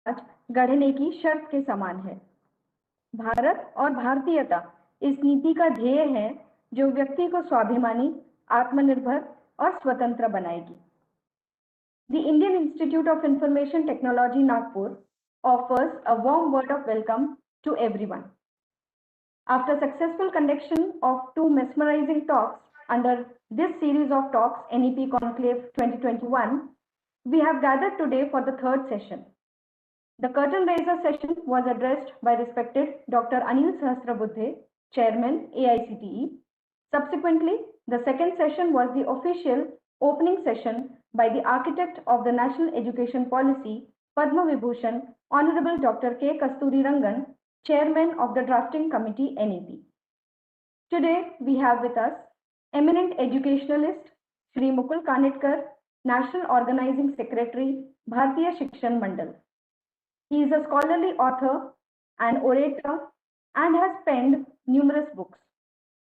गढ़ने की शर्त के समान है। भारत और भारतीयता इस नीति का ध्येय है जो व्यक्ति को स्वाभिमानी, आत्मनिर्भर और स्वतंत्र बनाएगी। The Indian Institute of Information Technology Nagpur offers a warm word of welcome to everyone. After successful conduction of 2 mesmerizing talks under this series of talks NEP Conclave 2021, we have gathered today for the third session. The curtain raiser session was addressed by respected Dr. Anil Sahasrabuddhe, Chairman AICTE. Subsequently, the second session was the official opening session by the architect of the National Education Policy, Padma Vibhushan, Honorable Dr. K. Kasturi Rangan, Chairman of the Drafting Committee NEP. Today, we have with us eminent educationalist Shri Mukul Kanetkar, National Organizing Secretary, Bharatiya Shikshan Mandal. He is a scholarly author and orator and has penned numerous books.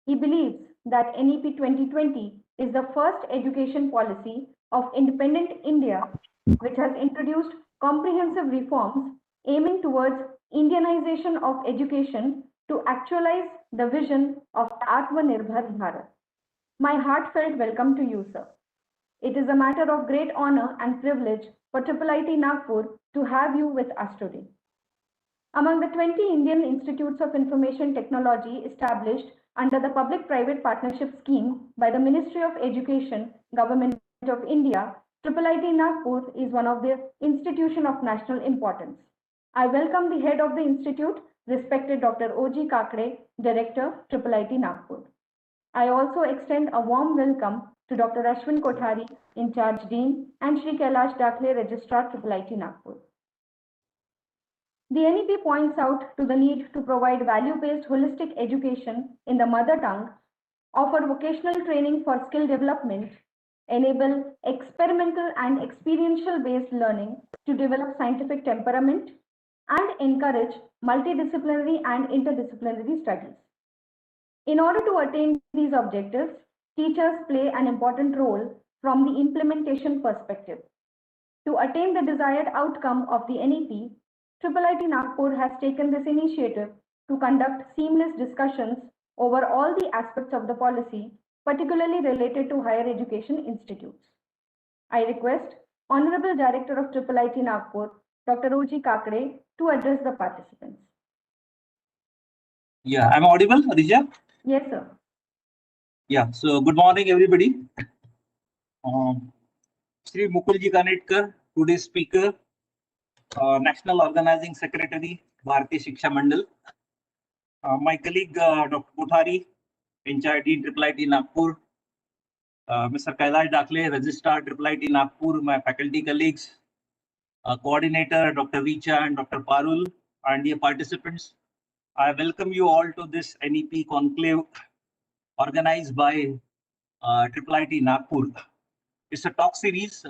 He believes that NEP 2020 is the first education policy of independent India which has introduced comprehensive reforms aiming towards Indianization of education to actualize the vision of Atmanirbhar Bharat. My heartfelt welcome to you, sir. It is a matter of great honor and privilege for IIIT Nagpur to have you with us today. Among the 20 Indian Institutes of Information Technology established under the Public-Private Partnership Scheme by the Ministry of Education, Government of India, IIIT Nagpur is one of the institutions of national importance. I welcome the head of the institute, respected Dr. O.G. Kakre, Director, IIIT Nagpur. I also extend a warm welcome to Dr. Ashwin Kothari, in charge Dean, and Shri Kailash Dakle, Registrar, IIIT Nagpur. The NEP points out to the need to provide value-based holistic education in the mother tongue, offer vocational training for skill development, enable experimental and experiential-based learning to develop scientific temperament, and encourage multidisciplinary and interdisciplinary studies. In order to attain these objectives, teachers play an important role from the implementation perspective. To attain the desired outcome of the NEP, IIIT Nagpur has taken this initiative to conduct seamless discussions over all the aspects of the policy, particularly related to higher education institutes. I request Honorable Director of IIIT Nagpur, Dr. O.G. Kakre, to address the participants. Yeah, I'm audible, Adija? Yes, sir. Yeah, so good morning, everybody. Shri Mukulji Kanetkar, today's speaker, National Organizing Secretary, Bharatiya Shiksha Mandal. My colleague, Dr. Kothari, in charge Dean IIIT Nagpur. Mr. Kailash Dakle, Registrar IIIT Nagpur, my faculty colleagues, Coordinator, Dr. Richa and Dr. Parul, and dear participants. I welcome you all to this NEP conclave organized by IIIT Nagpur. It's a talk series.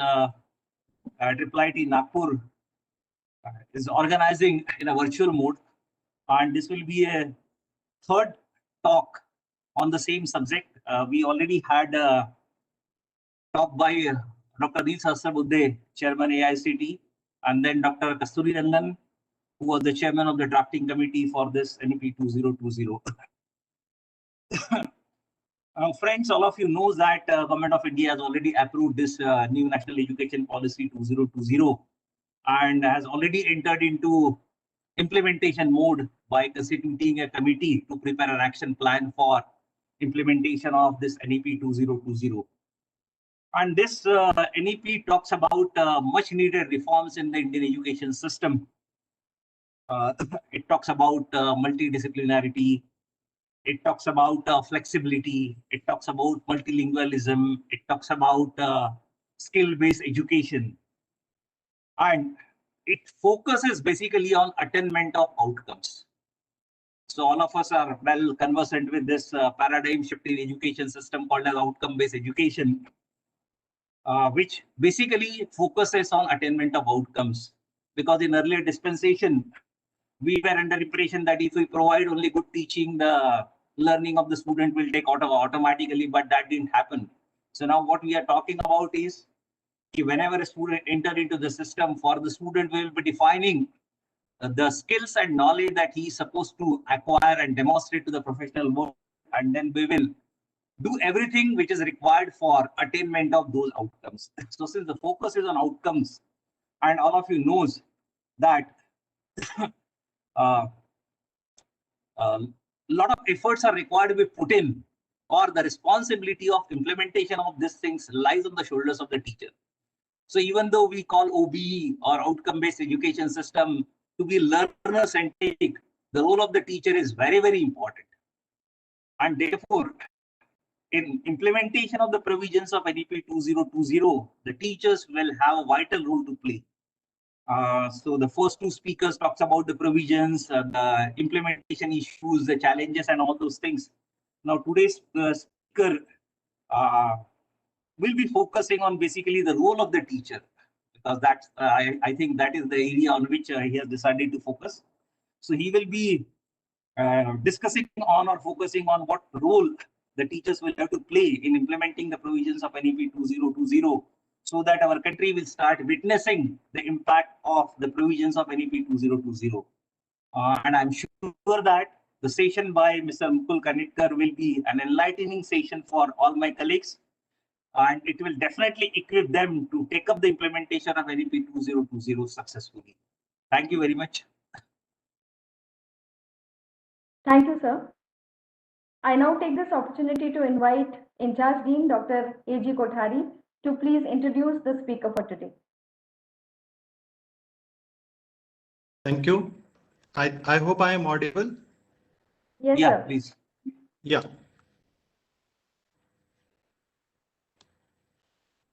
IIIT Nagpur is organizing in a virtual mode, and this will be a third talk on the same subject. We already had a talk by Dr. Anil Sahasrabuddhe, Chairman AICT, and then Dr. Kasturi Rangan, who was the chairman of the drafting committee for this NEP 2020. Friends, all of you know that Government of India has already approved this new National Education Policy 2020 and has already entered into implementation mode by constituting a committee to prepare an action plan for implementation of this NEP 2020. And this NEP talks about much needed reforms in the Indian education system. It talks about multidisciplinarity. It talks about flexibility. It talks about multilingualism. It talks about skill-based education. And it focuses basically on attainment of outcomes. So all of us are well conversant with this paradigm shift in education system called as outcome-based education, which basically focuses on attainment of outcomes. Because in earlier dispensation, we were under impression that if we provide only good teaching, the learning of the student will take automatically, but that didn't happen. So now what we are talking about is whenever a student enter into the system, for the student we will be defining the skills and knowledge that he is supposed to acquire and demonstrate to the professional world, and then we will do everything which is required for attainment of those outcomes. So since the focus is on outcomes, and all of you knows that a lot of efforts are required to be put in, or the responsibility of implementation of these things lies on the shoulders of the teacher. So even though we call OBE or outcome-based education system to be learner-centric, the role of the teacher is very, very important. And therefore, in implementation of the provisions of NEP 2020, the teachers will have a vital role to play. So the first two speakers talks about the provisions, the implementation issues, the challenges, and all those things. Now today's speaker will be focusing on basically the role of the teacher, because that's I think that is the area on which he has decided to focus. So he will be discussing on or focusing on what role the teachers will have to play in implementing the provisions of NEP 2020, so that our country will start witnessing the impact of the provisions of NEP 2020. And I'm sure that the session by Mr. Mukul Kanitkar will be an enlightening session for all my colleagues, and it will definitely equip them to take up the implementation of NEP 2020 successfully. Thank you very much. Thank you, sir. I now take this opportunity to invite In Charge Dean, Dr. A.G. Kothari, to please introduce the speaker for today. Thank you. I hope I am audible. Yes, Yeah, sir. please. Yeah.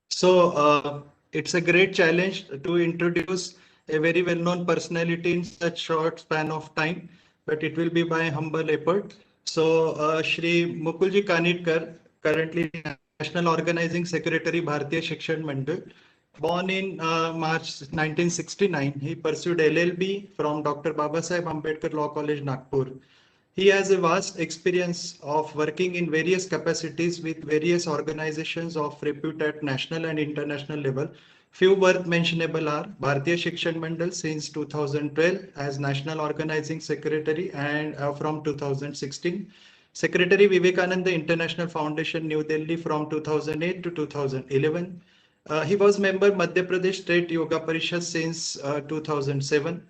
So it's a great challenge to introduce a very well-known personality in such short span of time, but it will be by humble effort. So Shri Mukulji Kanitkar, currently National Organizing Secretary, Bharatiya Shikshan Mandal. Born in March 1969, he pursued LLB from Dr. Babasaheb Ambedkar Law College, Nagpur. He has a vast experience of working in various capacities with various organizations of repute at national and international level. Few worth mentionable are Bharatiya Shikshan Mandal since 2012 as National Organizing Secretary, and from 2016. Secretary Vivekananda International Foundation, New Delhi from 2008 to 2011. He was member Madhya Pradesh State Yoga Parishad since 2007.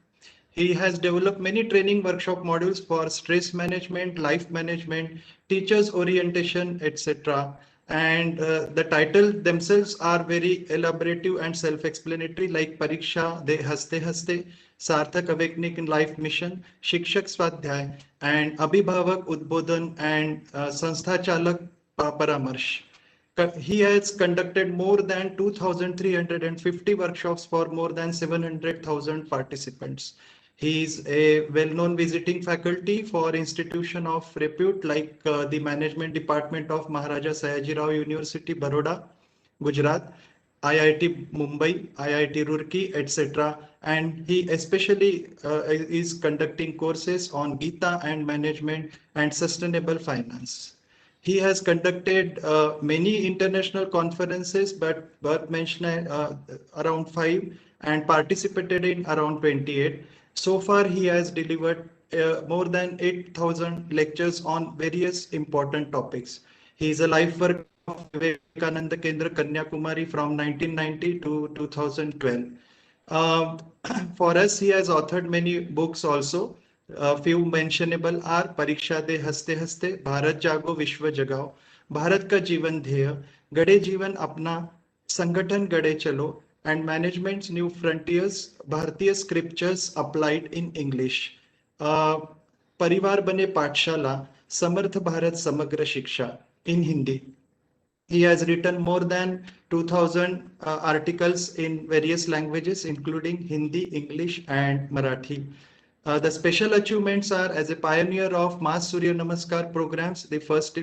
He has developed many training workshop modules for stress management, life management, teachers orientation, etc. And the title themselves are very elaborative and self-explanatory, like Pariksha De Haste Haste, Sarthak Awakening in Life Mission, Shikshak Swadhyay, and Abhibhavak Udbodhan, and Sanstha Chalak Paramarsh. He has conducted more than 2,350 workshops for more than 700,000 participants. He is a well-known visiting faculty for institution of repute like the Management Department of Maharaja Sayajirao University, Baroda, Gujarat, IIT Mumbai, IIT Roorkee, etc. And he especially is conducting courses on Gita and management and sustainable finance. He has conducted many international conferences, but worth mentioning around 5, and participated in around 28. So far, he has delivered more than 8,000 lectures on various important topics. He is a life work of Vivekananda Kendra Kanyakumari from 1990 to 2012. For us, he has authored many books also. Few mentionable are Pariksha De Haste Haste, Bharat Jago Vishwa Jagao, Bharat Ka Jeevan Dheya, Gade Jeevan Apna, Sangathan Gade Chalo, and Management's New Frontiers, Bharatiya Scriptures Applied in English. Parivar Bane Pathshala, Samarth Bharat Samagra Shiksha in Hindi. He has written more than 2,000 articles in various languages, including Hindi, English, and Marathi. The special achievements are as a pioneer of mass Surya Namaskar programs. The first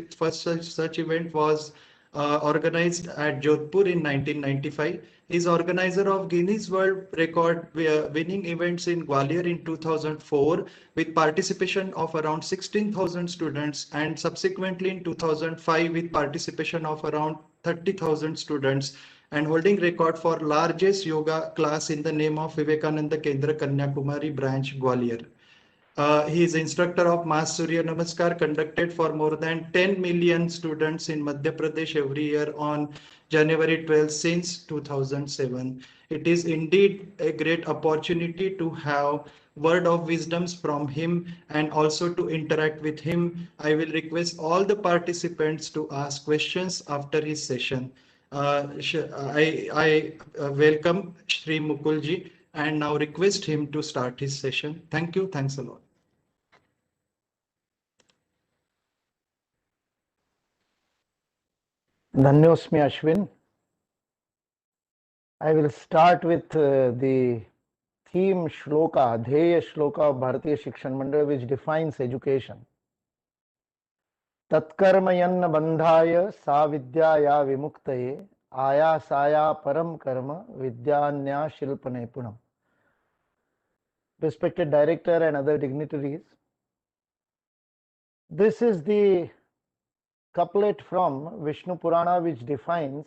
such event was organized at Jodhpur in 1995. He is organizer of Guinness World Record winning events in Gwalior in 2004 with participation of around 16,000 students, and subsequently in 2005 with participation of around 30,000 students. and holding record for largest yoga class in the name of Vivekananda Kendra Kanyakumari branch Gwalior. He is instructor of Mass Surya Namaskar conducted for more than 10 million students in Madhya Pradesh every year on January 12 since 2007. It is indeed a great opportunity to have word of wisdoms from him and also to interact with him. I will request all the participants to ask questions after his session. I welcome Shri Mukulji and now request him to start his session. Thank you. Thanks a lot. Dhanyosmi Ashwin. I will start with the theme shloka, Dheya shloka of Bharatiya Shikshan Mandal, which defines education. Tatkarmayanna bandhaya sa vidyaya vimuktaye ayasaya param karma vidyanya shilpane punam. Respected director and other dignitaries, this is the couplet from Vishnu Purana which defines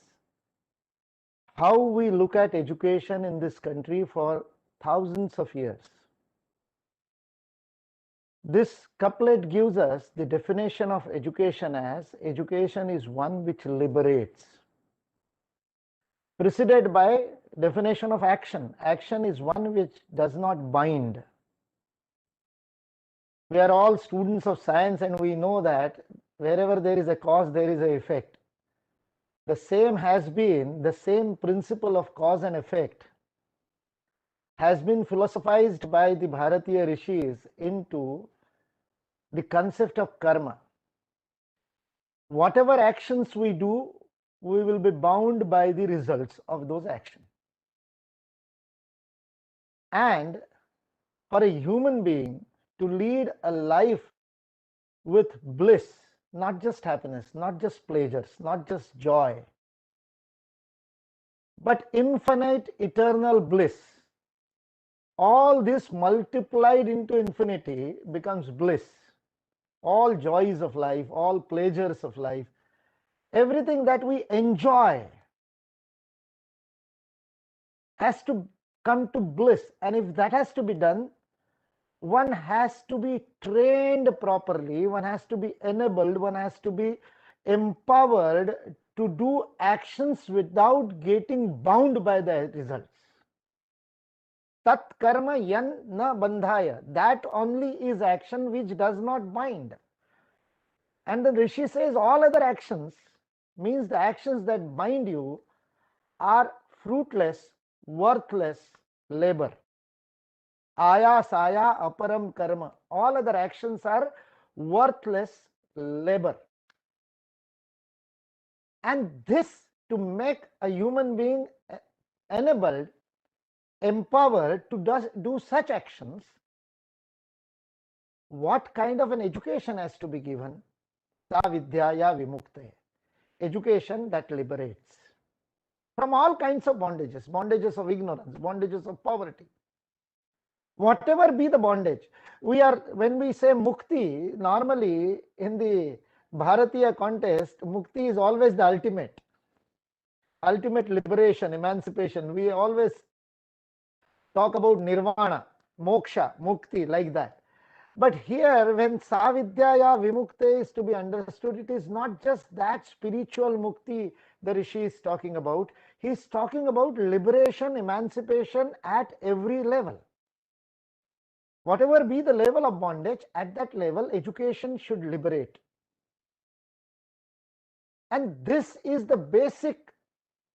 how we look at education in this country for thousands of years. This couplet gives us the definition of education as education is one which liberates, preceded by definition of action. Action is one which does not bind. We are all students of science and we know that wherever there is a cause, there is an effect. The same principle of cause and effect has been philosophized by the Bharatiya Rishis into the concept of karma. Whatever actions we do, we will be bound by the results of those actions. And for a human being to lead a life with bliss, not just happiness, not just pleasures, not just joy, but infinite eternal bliss, all this multiplied into infinity becomes bliss. All joys of life, all pleasures of life, everything that we enjoy has to come to bliss. And if that has to be done, one has to be trained properly, one has to be enabled, one has to be empowered to do actions without getting bound by the results. Tat karma yan na bandhaya. That only is action which does not bind. And the Rishi says all other actions, means the actions that bind you, are fruitless, worthless labor. Ayasaya aparam karma. All other actions are worthless labor. And this, to make a human being enabled, empowered to do such actions, what kind of an education has to be given? Sa vidyaya vimukte. Education that liberates from all kinds of bondages, bondages of ignorance, bondages of poverty. Whatever be the bondage, when we say mukti, normally in the Bharatiya context, mukti is always the ultimate liberation, emancipation. We always talk about nirvana, moksha, mukti, like that. But here, when savidyaya vimukte is to be understood, it is not just that spiritual mukti the Rishi is talking about. He is talking about liberation, emancipation at every level. Whatever be the level of bondage, at that level, education should liberate. And this is the basic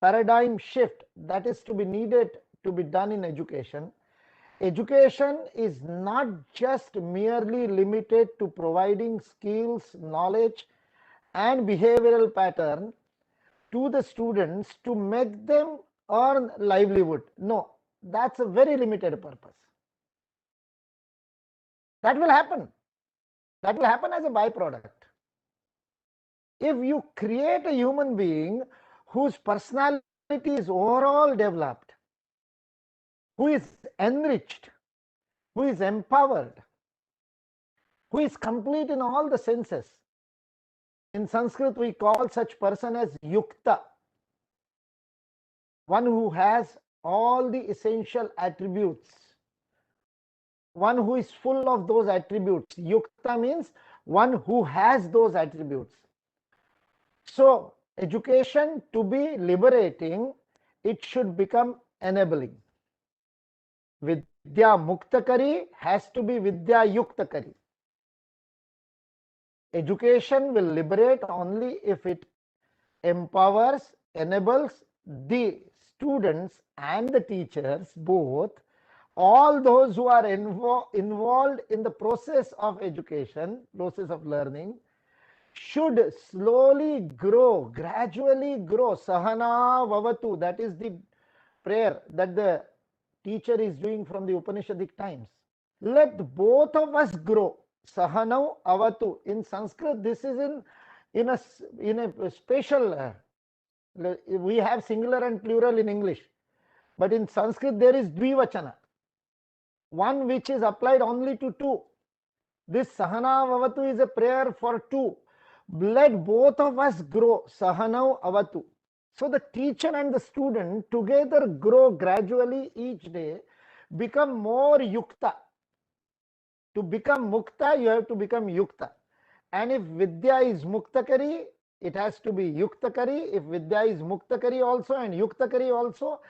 paradigm shift that is to be needed to be done in education. Education is not just merely limited to providing skills, knowledge, and behavioral pattern to the students to make them earn livelihood. No, that's a very limited purpose. That will happen. That will happen as a byproduct. If you create a human being whose personality is overall developed, who is enriched, who is empowered, who is complete in all the senses. In Sanskrit, we call such person as yukta. one who has all the essential attributes, one who is full of those attributes. Yukta means one who has those attributes. So education, to be liberating, it should become enabling. Vidya Muktakari has to be Vidya Yuktakari. Education will liberate only if it empowers, enables the students and the teachers, both, all those who are involved in the process of education, process of learning, should slowly grow, gradually grow. Sahana Vavatu, that is the prayer that the teacher is doing from the Upanishadic times. Let both of us grow. Sahanau Avatu. In Sanskrit, this is in a special. We have singular and plural in English, but in Sanskrit there is dvivachana, one which is applied only to two. This Sahana Avatu is a prayer for two. Let both of us grow. Sahanau Avatu. So the teacher and the student together grow gradually each day, become more yukta. To become mukta, you have to become yukta. And if Vidya is muktakari, it has to be yuktakari. If Vidya is muktakari also and yuktakari also,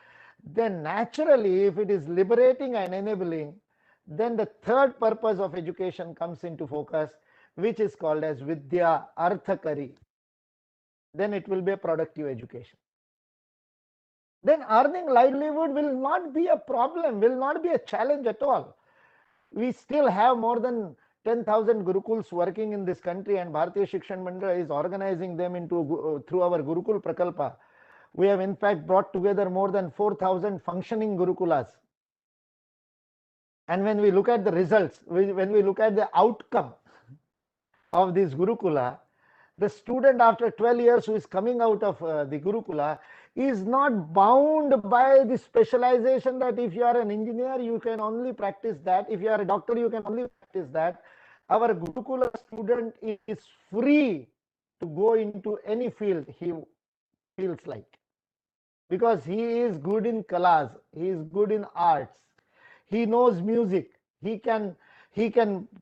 then naturally, if it is liberating and enabling, then the third purpose of education comes into focus, which is called as Vidya Arthakari. Then it will be a productive education. Then earning livelihood will not be a problem, will not be a challenge at all. We still have more than 10,000 Gurukuls working in this country, and Bharatiya Shikshan Mandal is organizing them into through our Gurukul Prakalpa. We have in fact brought together more than 4,000 functioning Gurukulas. And when we look at the results, when we look at the outcome of this Gurukula, the student after 12 years who is coming out of the Gurukula is not bound by the specialization that if you are an engineer, you can only practice that. If you are a doctor, you can only practice that. Our Gurukula student is free to go into any field he feels like, because he is good in kalas, he is good in arts, he knows music, he can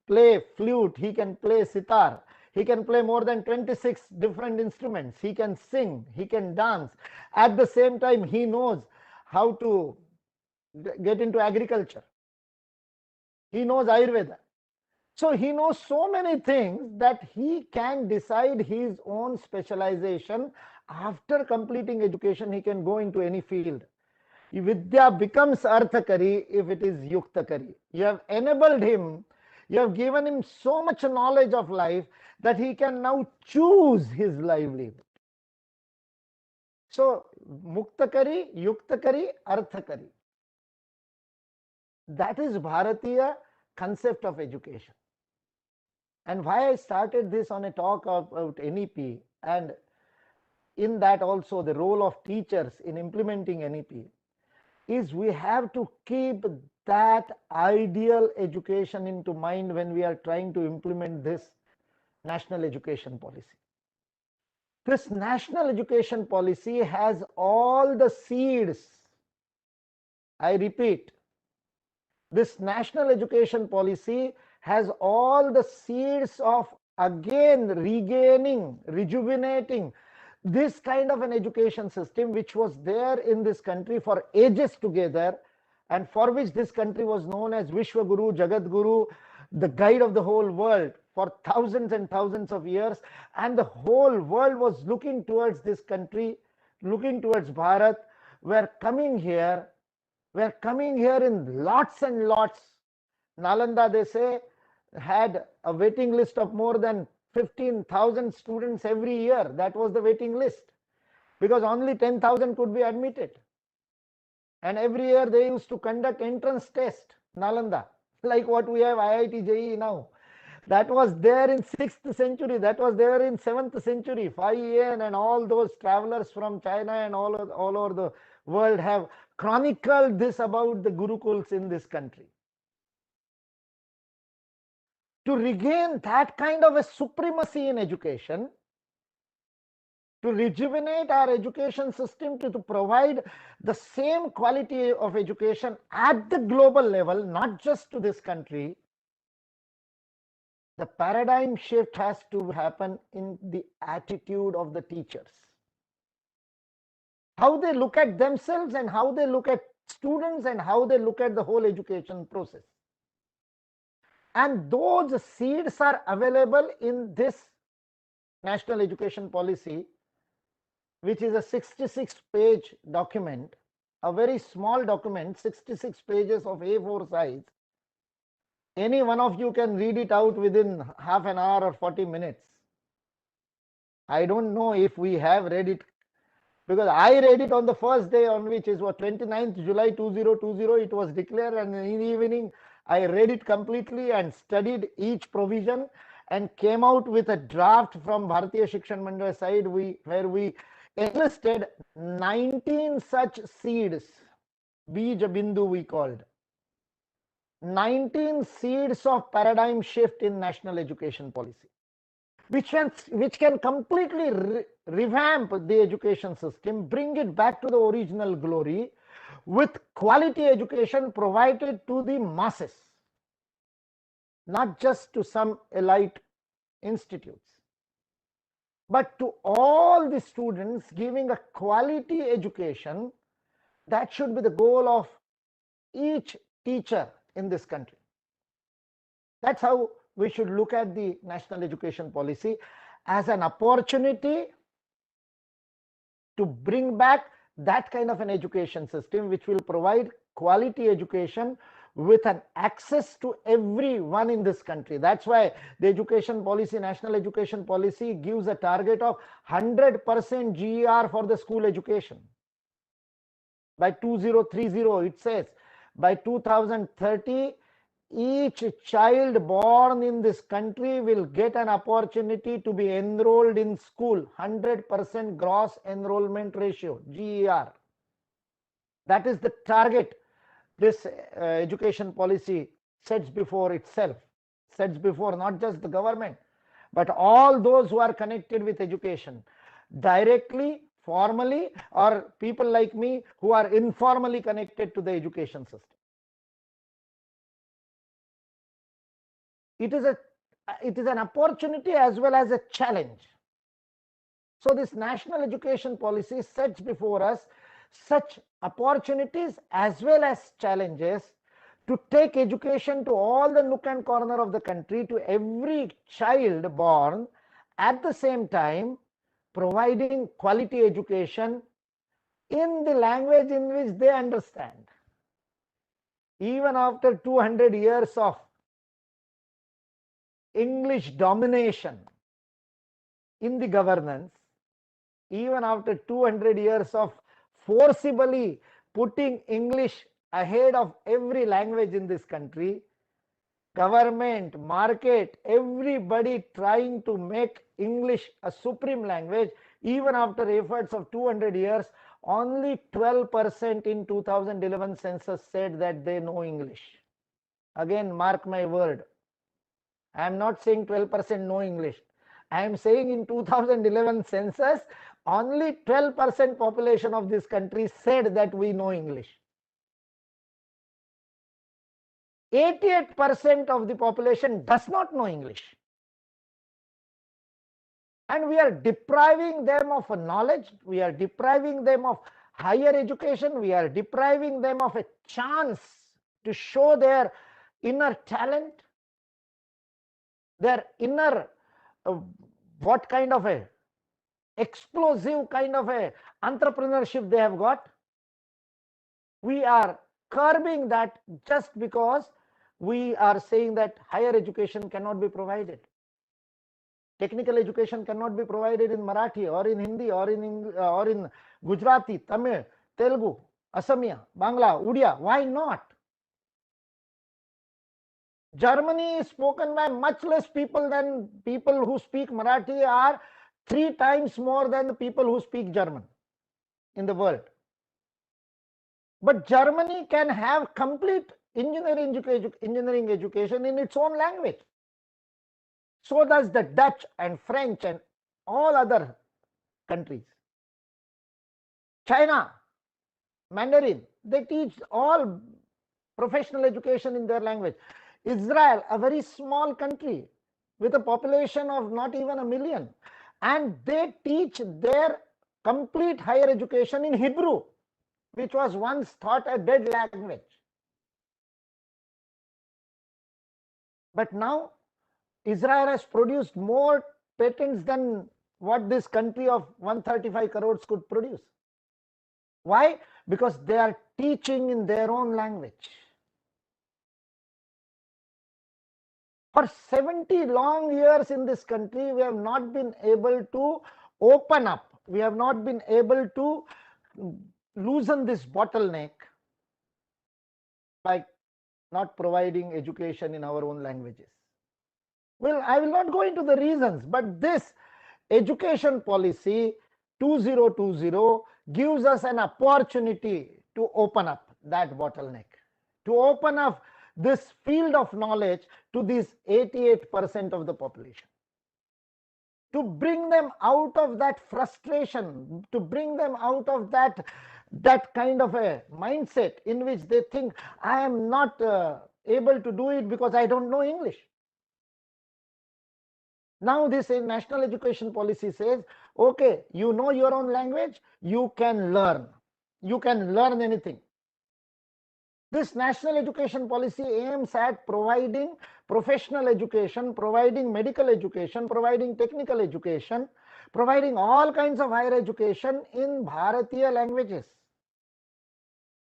play flute, he can play sitar, he can play more than 26 different instruments, he can sing, he can dance. At the same time, he knows how to get into agriculture, he knows Ayurveda. So he knows so many things that he can decide his own specialization. After completing education, he can go into any field. Vidya becomes Arthakari if it is Yuktakari. You have enabled him, you have given him so much knowledge of life that he can now choose his livelihood. So Muktakari, Yuktakari, Arthakari. That is Bharatiya concept of education. And why I started this on a talk about NEP, and in that also the role of teachers in implementing NEP, is we have to keep that ideal education into mind when we are trying to implement this national education policy. This national education policy has all the seeds. I repeat, this national education policy has all the seeds of again regaining, rejuvenating this kind of an education system which was there in this country for ages together, and for which this country was known as Vishwaguru, Jagadguru, the guide of the whole world for thousands and thousands of years. And the whole world was looking towards this country, looking towards Bharat. We're coming here in lots and lots. Nalanda, they say, had a waiting list of more than 15,000 students every year. That was the waiting list, because only 10,000 could be admitted. And every year they used to conduct entrance test, Nalanda, like what we have IIT JEE now. That was there in 6th century, that was there in 7th century. Phi Yan and all those travelers from China and all over the world have chronicled this about the Gurukuls in this country. To regain that kind of a supremacy in education, to rejuvenate our education system, to provide the same quality of education at the global level, not just to this country, the paradigm shift has to happen in the attitude of the teachers. How they look at themselves and how they look at students and how they look at the whole education process. And those seeds are available in this National Education Policy, which is a 66-page document, a very small document, 66 pages of A4 size. Any one of you can read it out within half an hour or 40 minutes. I don't know if we have read it, because I read it on the first day, on which is 29th July 2020, it was declared, and in the evening I read it completely and studied each provision and came out with a draft from Bharatiya Shikshan Mandal side, where we enlisted 19 such seeds, Bij Bindu we called, 19 seeds of paradigm shift in national education policy, which can completely revamp the education system, bring it back to the original glory, with quality education provided to the masses, not just to some elite institutes, but to all the students, giving a quality education. That should be the goal of each teacher in this country. That's how we should look at the national education policy, as an opportunity to bring back that kind of an education system which will provide quality education with an access to everyone in this country. That's why the education policy, national education policy, gives a target of 100% GER for the school education. By 2030, it says, by 2030, each child born in this country will get an opportunity to be enrolled in school, 100% gross enrollment ratio, GER. That is the target this education policy sets before itself, sets before not just the government, but all those who are connected with education, directly, formally, or people like me who are informally connected to the education system. It is an opportunity as well as a challenge. So this national education policy sets before us such opportunities as well as challenges to take education to all the nook and corner of the country, to every child born, at the same time providing quality education in the language in which they understand. Even after 200 years of English domination in the governance, even after 200 years of forcibly putting English ahead of every language in this country, government, market, everybody trying to make English a supreme language, even after efforts of 200 years, only 12% in 2011 census said that they know English. Again, mark my word, I am not saying 12% know English. I am saying in 2011 census, only 12% population of this country said that we know English. 88% of the population does not know English. And we are depriving them of a knowledge, we are depriving them of higher education, we are depriving them of a chance to show their inner talent, their inner what kind of a explosive kind of a entrepreneurship they have got. We are curbing that just because we are saying that higher education cannot be provided. Technical education cannot be provided in Marathi or in Hindi or in Gujarati, Tamil, Telugu, Assamia, Bangla, Odia. Why not? Germany is spoken by much less people than people who speak Marathi, are 3 times more than the people who speak German in the world. But Germany can have complete engineering education in its own language. So does the Dutch and French and all other countries. China, Mandarin, they teach all professional education in their language. Israel, a very small country with a population of not even 1 million, and they teach their complete higher education in Hebrew, which was once thought a dead language. But now Israel has produced more patents than what this country of 135 crores could produce. Why? Because they are teaching in their own language. For 70 long years in this country, we have not been able to open up. We have not been able to loosen this bottleneck by not providing education in our own languages. Well, I will not go into the reasons, but this education policy 2020 gives us an opportunity to open up that bottleneck, to open up this field of knowledge to this 88% of the population, to bring them out of that frustration, to bring them out of that kind of a mindset in which they think, I am not able to do it because I don't know English. Now this national education policy says, okay, you know your own language, you can learn. You can learn anything. This national education policy aims at providing professional education, providing medical education, providing technical education, providing all kinds of higher education in Bharatiya languages.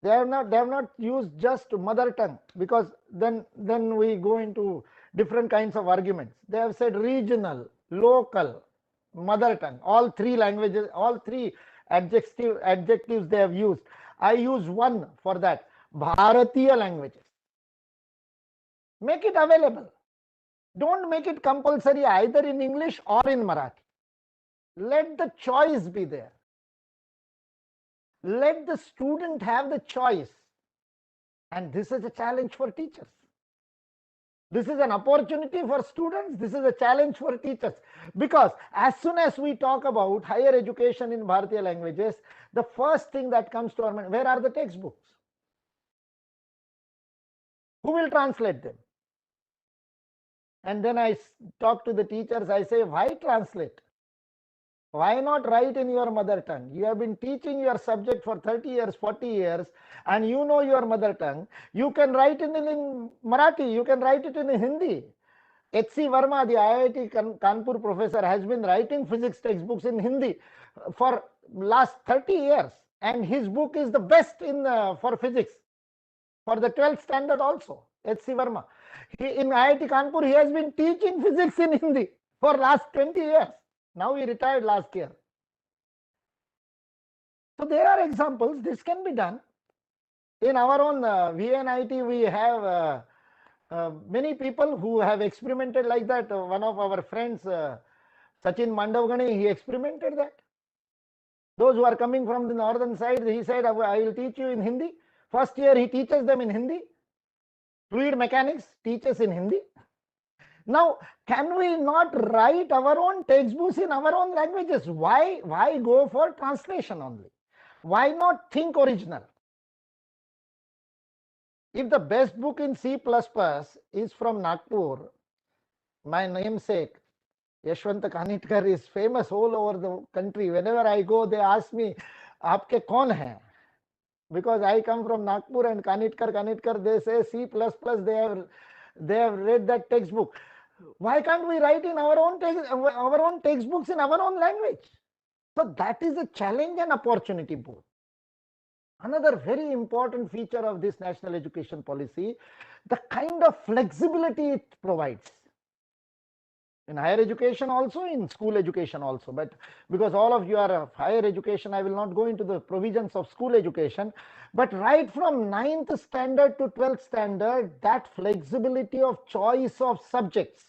They have not used just mother tongue, because then we go into different kinds of arguments. They have said regional, local, mother tongue, all three languages, all three adjectives they have used. I use one for that, Bharatiya languages. Make it available. Don't make it compulsory either in English or in Marathi. Let the choice be there. Let the student have the choice. And this is a challenge for teachers. This is an opportunity for students. This is a challenge for teachers. Because as soon as we talk about higher education in Bharatiya languages, the first thing that comes to our mind, where are the textbooks? Who will translate them? And then I talk to the teachers, I say, why translate? Why not write in your mother tongue? You have been teaching your subject for 30 years, 40 years, and you know your mother tongue. You can write it in Marathi, you can write it in Hindi. H.C. Verma, the IIT Kanpur professor, has been writing physics textbooks in Hindi for last 30 years. And his book is the best for physics, for the 12th standard also, H.C. Verma. In IIT Kanpur, he has been teaching physics in Hindi for last 20 years. Now he retired last year. So there are examples. This can be done. In our own VNIT, we have many people who have experimented like that. One of our friends, Sachin Mandavgani, he experimented that. Those who are coming from the northern side, he said, I will teach you in Hindi. First year, he teaches them in Hindi. Fluid mechanics teaches in Hindi. Now, can we not write our own textbooks in our own languages? Why go for translation only? Why not think original? If the best book in C++ is from Nagpur, my namesake, Yashwant Kanitkar, is famous all over the country. Whenever I go, they ask me, Aapke kaun hai? Because I come from Nagpur, and Kanitkar, they say C++, they have read that textbook. Why can't we write in our own textbooks in our own language? So that is a challenge and opportunity both. Another very important feature of this national education policy, the kind of flexibility it provides. In higher education also, in school education also. But because all of you are of higher education, I will not go into the provisions of school education. But right from 9th standard to 12th standard, that flexibility of choice of subjects.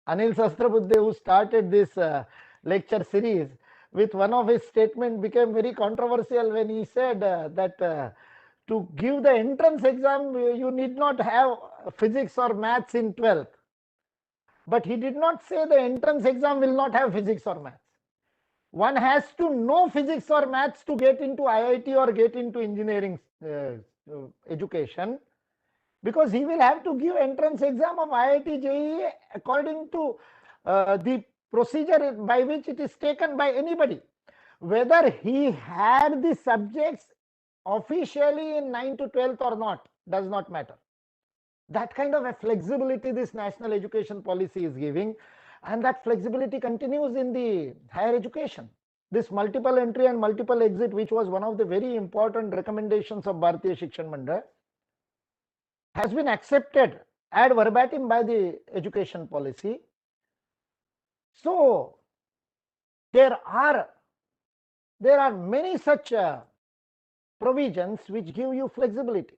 Anil Sahasrabudhe, who started this lecture series, with one of his statements became very controversial when he said that to give the entrance exam, you need not have physics or maths in 12th. But he did not say the entrance exam will not have physics or maths. One has to know physics or maths to get into IIT or get into engineering education, because he will have to give entrance exam of IIT JEE according to the procedure by which it is taken by anybody. Whether he had the subjects officially in 9th to 12th or not does not matter. That kind of a flexibility this national education policy is giving, and that flexibility continues in the higher education. This multiple entry and multiple exit, which was one of the very important recommendations of Bharatiya Shikshan Mandal, has been accepted ad verbatim by the education policy. So there are many such provisions which give you flexibility,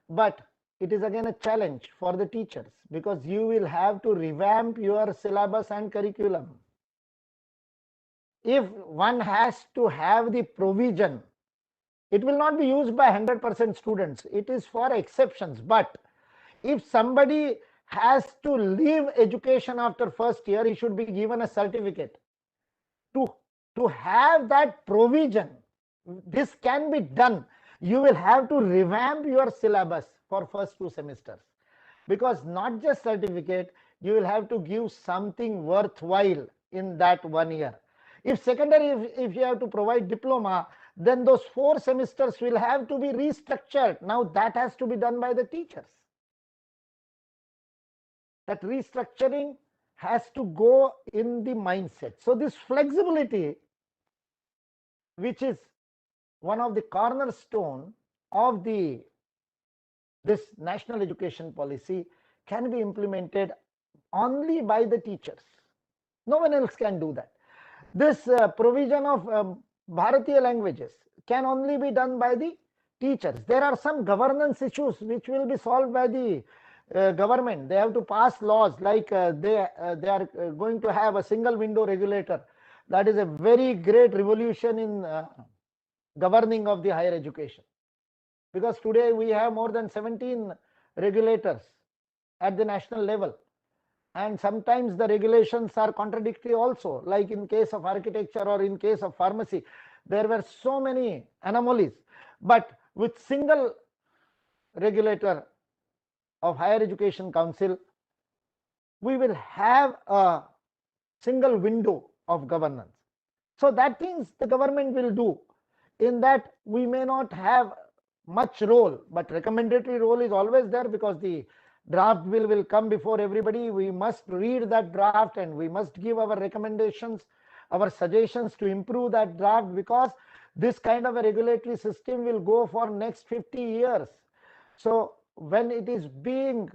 but it is again a challenge for the teachers, because you will have to revamp your syllabus and curriculum. If one has to have the provision, it will not be used by 100% students. It is for exceptions. But if somebody has to leave education after first year, he should be given a certificate. To have that provision, this can be done. You will have to revamp your syllabus for first 2 semesters, because not just certificate, you will have to give something worthwhile in that 1 year. If secondary, if you have to provide diploma, then those 4 semesters will have to be restructured. Now that has to be done by the teachers. That restructuring has to go in the mindset. So this flexibility, which is one of the cornerstone of this national education policy, can be implemented only by the teachers. No one else can do that. This provision of Bharatiya languages can only be done by the teachers. There are some governance issues which will be solved by the government. They have to pass laws, like they are going to have a single window regulator. That is a very great revolution in governing of the higher education, because today we have more than 17 regulators at the national level, and sometimes the regulations are contradictory also, like in case of architecture or in case of pharmacy, there were so many anomalies. But with single regulator of Higher Education Council, we will have a single window of governance. So that means the government will do. In that we may not have much role, but recommendatory role is always there, because the draft bill will come before everybody. We must read that draft and we must give our recommendations, our suggestions to improve that draft, because this kind of a regulatory system will go for next 50 years. So when it is being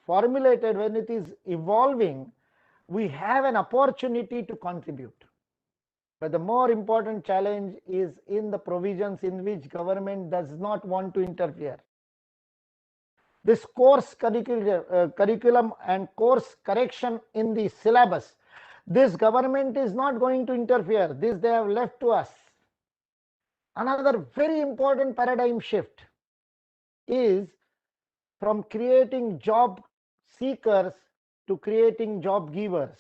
formulated, when it is evolving, we have an opportunity to contribute. But the more important challenge is in the provisions in which government does not want to interfere. This course curriculum and course correction in the syllabus, this government is not going to interfere. This they have left to us. Another very important paradigm shift is from creating job seekers to creating job givers.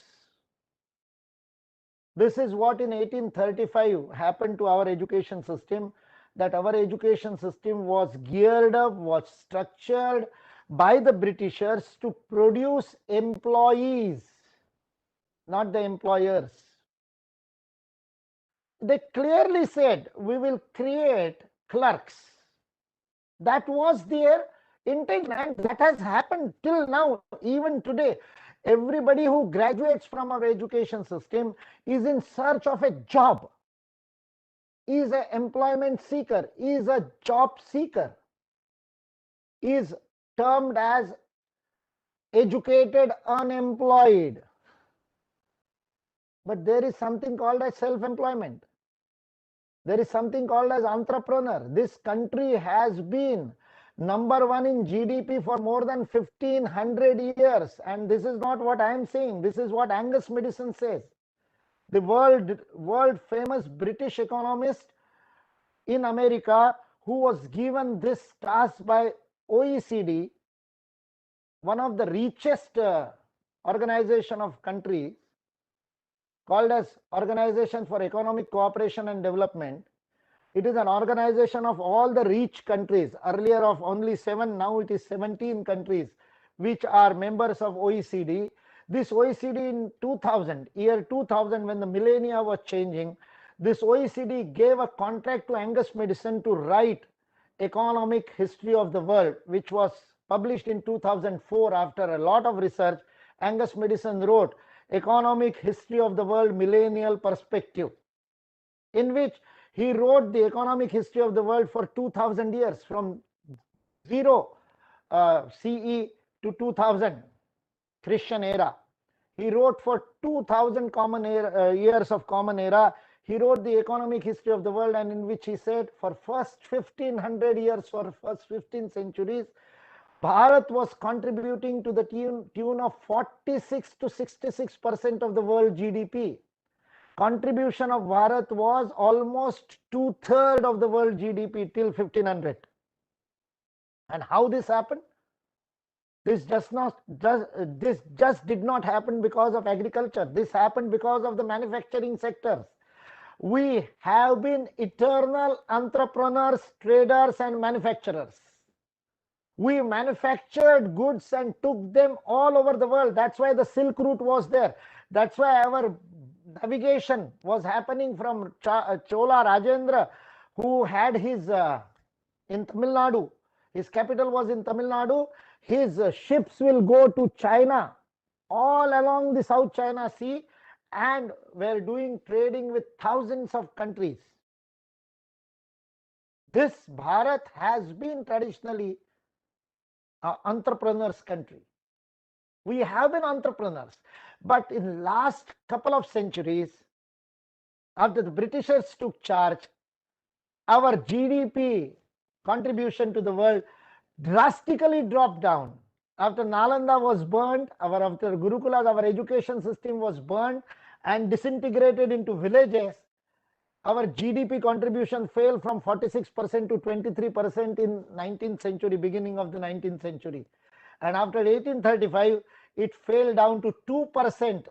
This is what in 1835 happened to our education system, that our education system was geared up, was structured by the Britishers to produce employees, not the employers. They clearly said, we will create clerks. That was their intent, and that has happened till now. Even today, everybody who graduates from our education system is in search of a job, is an employment seeker, is a job seeker, is termed as educated unemployed. But there is something called as self-employment. There is something called as entrepreneur. This country has been number 1 in GDP for more than 1500 years. And this is not what I am saying. This is what Angus Maddison says. The world famous British economist in America, who was given this task by OECD, one of the richest organization of countries, called as Organization for Economic Cooperation and Development. It is an organization of all the rich countries, earlier of only 7, now it is 17 countries which are members of OECD. This OECD in 2000, year 2000, when the millennia was changing, this OECD gave a contract to Angus Maddison to write Economic History of the World, which was published in 2004. After a lot of research, Angus Maddison wrote Economic History of the World Millennial Perspective, in which he wrote the economic history of the world for 2000 years, from 0 CE to 2000 Christian era. He wrote for 2000 years of common era. He wrote the economic history of the world, and in which he said for first 1500 years, for first 15 centuries, Bharat was contributing to the tune of 46 to 66% of the world GDP. Contribution of Bharat was almost 2/3 of the world GDP till 1500. And how this happened? This just did not happen because of agriculture. This happened because of the manufacturing sectors. We have been eternal entrepreneurs, traders, and manufacturers. We manufactured goods and took them all over the world. That's why the Silk Route was there. That's why our navigation was happening from Chola Rajendra, who had his in Tamil Nadu. His capital was in Tamil Nadu. His ships will go to China, all along the South China Sea, and were doing trading with thousands of countries. This Bharat has been traditionally an entrepreneur's country. We have been entrepreneurs, but in last couple of centuries, after the Britishers took charge, our GDP contribution to the world drastically dropped down. After Nalanda was burned, after Gurukulas, our education system was burned and disintegrated into villages. Our GDP contribution fell from 46% to 23% in 19th century, beginning of the 19th century. And after 1835, it fell down to 2%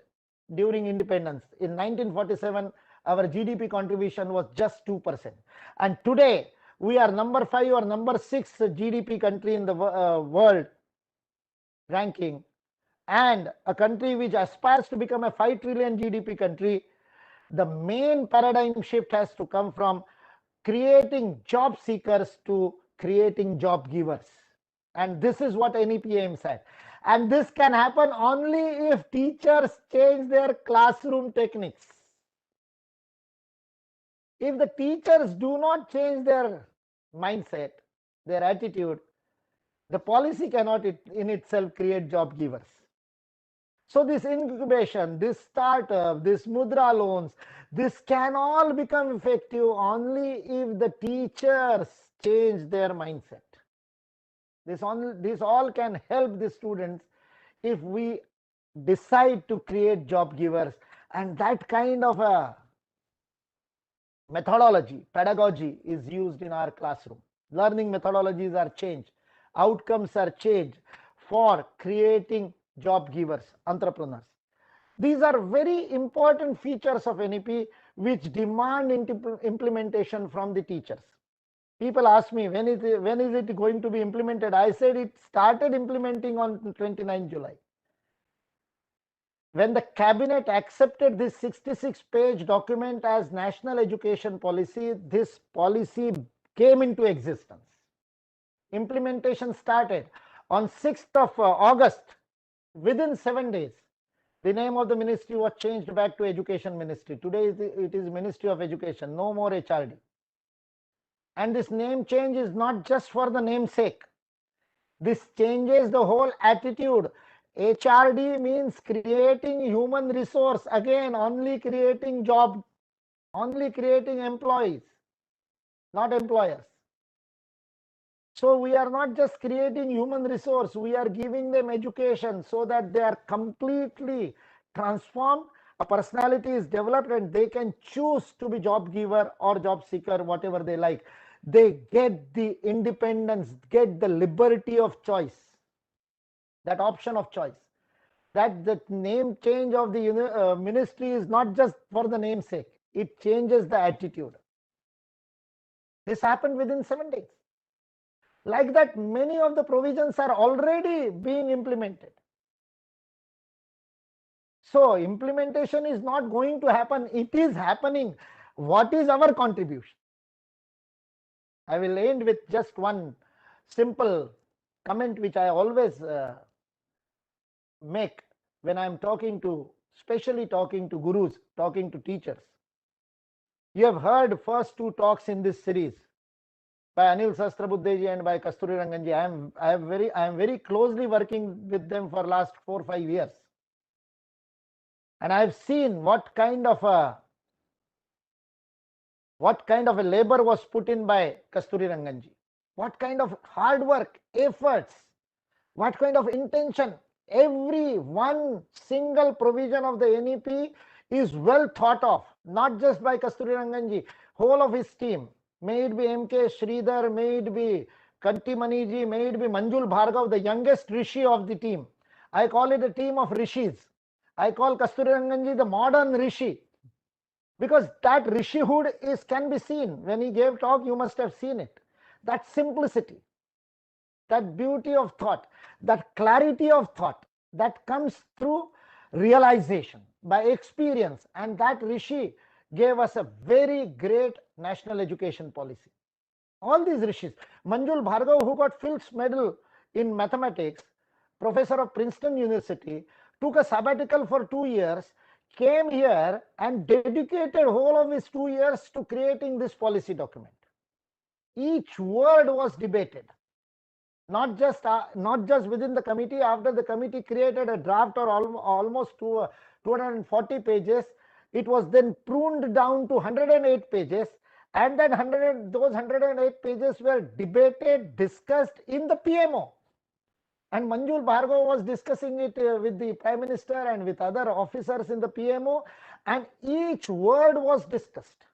during independence. In 1947, our GDP contribution was just 2%. And today, we are number 5 or number 6 GDP country in the world ranking, and a country which aspires to become a 5 trillion GDP country. The main paradigm shift has to come from creating job seekers to creating job givers. And this is what NEP aims at. And this can happen only if teachers change their classroom techniques. If the teachers do not change their mindset, their attitude, the policy cannot in itself create job givers. So this incubation, this startup, this mudra loans, this can all become effective only if the teachers change their mindset. This all can help the students if we decide to create job givers, and that kind of a methodology, pedagogy is used in our classroom. Learning methodologies are changed, outcomes are changed for creating job givers, entrepreneurs. These are very important features of NEP which demand implementation from the teachers. People ask me, when is it going to be implemented? I said it started implementing on 29 July. When the cabinet accepted this 66-page document as national education policy, this policy came into existence. Implementation started on 6th of August. Within 7 days, the name of the ministry was changed back to Education Ministry. Today it is Ministry of Education, no more HRD. And this name change is not just for the namesake. This changes the whole attitude. HRD means creating human resource, again only creating job, only creating employees, not employers. So we are not just creating human resource, we are giving them education so that they are completely transformed, a personality is developed, and they can choose to be job giver or job seeker, whatever they like. They get the independence, get the liberty of choice, that option of choice. that the name change of the ministry is not just for the namesake. It changes the attitude. This happened within 7 days. Like that, many of the provisions are already being implemented. So implementation is not going to happen. It is happening. What is our contribution? I will end with just one simple comment which I always make when I am talking to, especially talking to gurus, talking to teachers. You have heard first 2 talks in this series by Anil Sahasrabudhe and by Kasturi Ranganji. I am very closely working with them for last 4-5 years. And I have seen what kind of a labor was put in by Kasturi Ranganji, what kind of hard work, efforts, what kind of intention. Every one single provision of the NEP is well thought of, not just by Kasturi Ranganji, whole of his team. May it be MK Sridhar, may it be Kanti Maniji, may it be Manjul Bhargav, the youngest rishi of the team. I call it a team of rishis. I call Kasturi Ranganji the modern rishi, because that rishihood can be seen. When he gave talk, you must have seen it. That simplicity, that beauty of thought, that clarity of thought, that comes through realization, by experience. And that rishi gave us a very great national education policy. All these rishis. Manjul Bhargav, who got Fields Medal in mathematics, professor of Princeton University, took a sabbatical for 2 years, came here and dedicated whole of his 2 years to creating this policy document. Each word was debated, not just within the committee. After the committee created a draft or almost 240 pages, it was then pruned down to 108 pages, and then those 108 pages were debated, discussed in the PMO. And Manjul Bhargav was discussing it with the Prime Minister and with other officers in the PMO, and each word was discussed.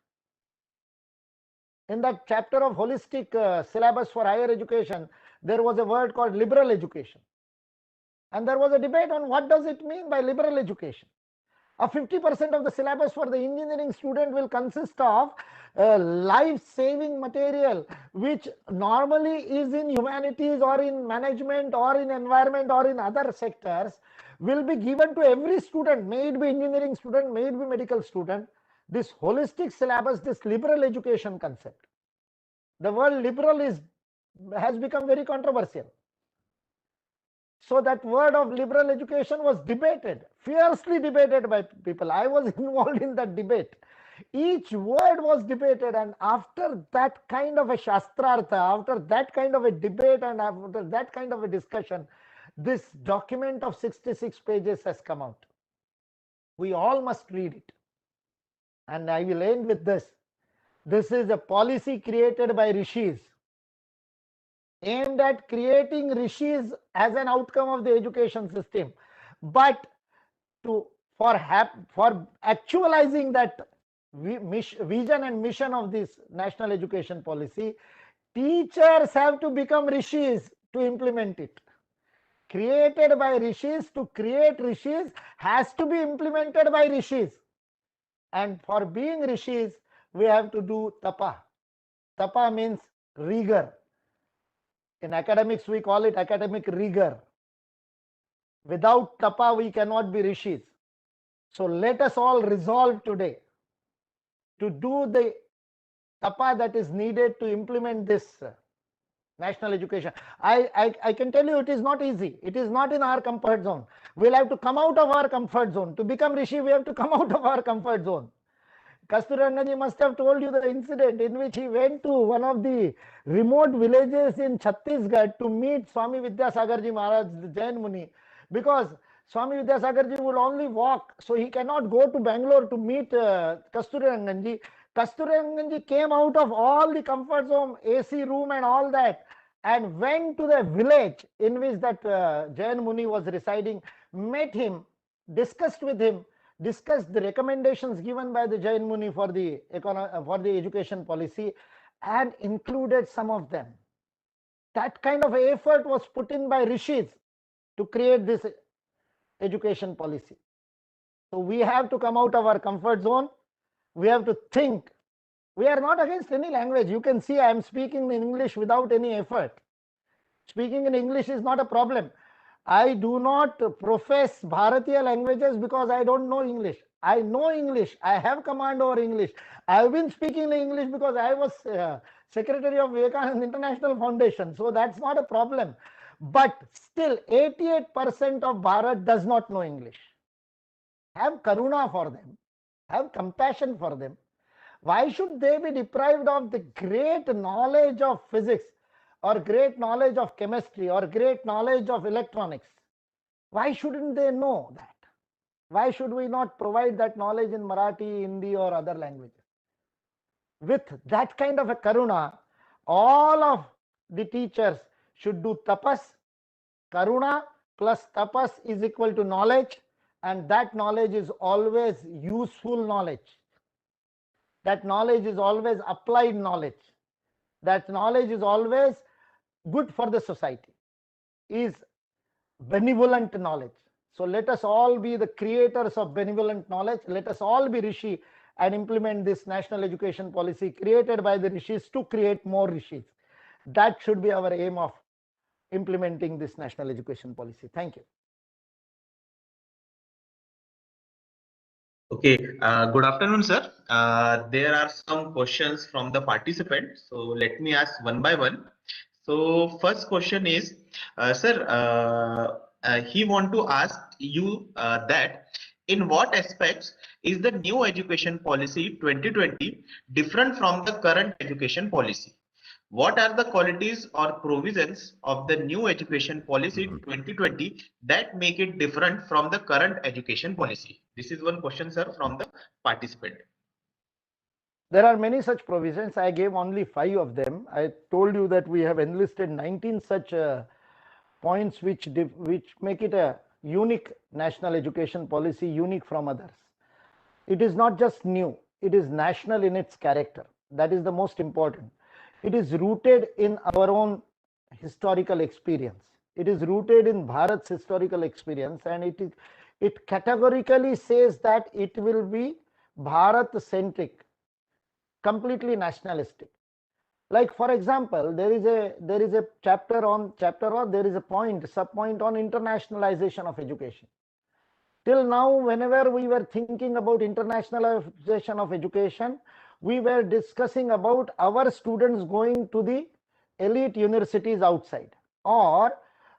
In that chapter of holistic syllabus for higher education, there was a word called liberal education. And there was a debate on what does it mean by liberal education. 50% of the syllabus for the engineering student will consist of life-saving material, which normally is in humanities or in management or in environment or in other sectors, will be given to every student, may it be engineering student, may it be medical student. This holistic syllabus, this liberal education concept. The word liberal has become very controversial. So that word of liberal education was debated, fiercely debated by people. I was involved in that debate. Each word was debated, and after that kind of a shastrartha, after that kind of a debate and after that kind of a discussion, this document of 66 pages has come out. We all must read it. And I will end with this. This is a policy created by rishis, aimed at creating rishis as an outcome of the education system. But for actualizing that vision and mission of this national education policy, teachers have to become rishis to implement it. Created by rishis, to create rishis has to be implemented by rishis. And for being rishis, we have to do tapa. Tapa means rigor. In academics, we call it academic rigor. Without tapa, we cannot be rishis. So let us all resolve today to do the tapa that is needed to implement this national education. I can tell you it is not easy. It is not in our comfort zone. We'll have to come out of our comfort zone. To become rishi, we have to come out of our comfort zone. Kasturi Ranganji must have told you the incident in which he went to one of the remote villages in Chhattisgarh to meet Swami Vidyasagarji Maharaj, the Jain Muni, because Swami Vidyasagarji will only walk, so he cannot go to Bangalore to meet Kasturi Ranganji. Kasturi Ranganji came out of all the comfort zone, AC room and all that, and went to the village in which that Jain Muni was residing, met him, discussed with him, discussed the recommendations given by the Jain Muni for the education policy, and included some of them. That kind of effort was put in by rishis to create this education policy. So we have to come out of our comfort zone. We have to think. We are not against any language. You can see I am speaking in English without any effort. Speaking in English is not a problem. I do not profess Bharatiya languages because I don't know English. I know English. I have command over English. I have been speaking in English because I was secretary of Vivekananda International Foundation. So that's not a problem. But still, 88% of Bharat does not know English. Have karuna for them. Have compassion for them. Why should they be deprived of the great knowledge of physics or great knowledge of chemistry or great knowledge of electronics? Why shouldn't they know that? Why should we not provide that knowledge in Marathi, Hindi or other languages? With that kind of a karuna, all of the teachers should do tapas. Karuna plus tapas is equal to knowledge, and that knowledge is always useful knowledge. That knowledge is always applied knowledge. That knowledge is always good for the society, is benevolent knowledge. So let us all be the creators of benevolent knowledge. Let us all be Rishi and implement this national education policy created by the Rishis to create more Rishis. That should be our aim of implementing this national education policy. Thank you. Okay, good afternoon, sir. There are some questions from the participants. So let me ask one by one. So first question is, sir, he want to ask you that in what aspects is the new education policy 2020 different from the current education policy? What are the qualities or provisions of the new education policy 2020 that make it different from the current education policy? This is one question, sir, from the participant. There are many such provisions. I gave only 5 of them. I told you that we have enlisted 19 such points which make it a unique national education policy, unique from others. It is not just new, it is national in its character. That is the most important. It is rooted in our own historical experience. It is rooted in Bharat's historical experience, and it categorically says that it will be Bharat-centric, completely nationalistic. Like for example, there is a chapter or there is a point, sub-point on internationalization of education. Till now, whenever we were thinking about internationalization of education, we were discussing about our students going to the elite universities outside, or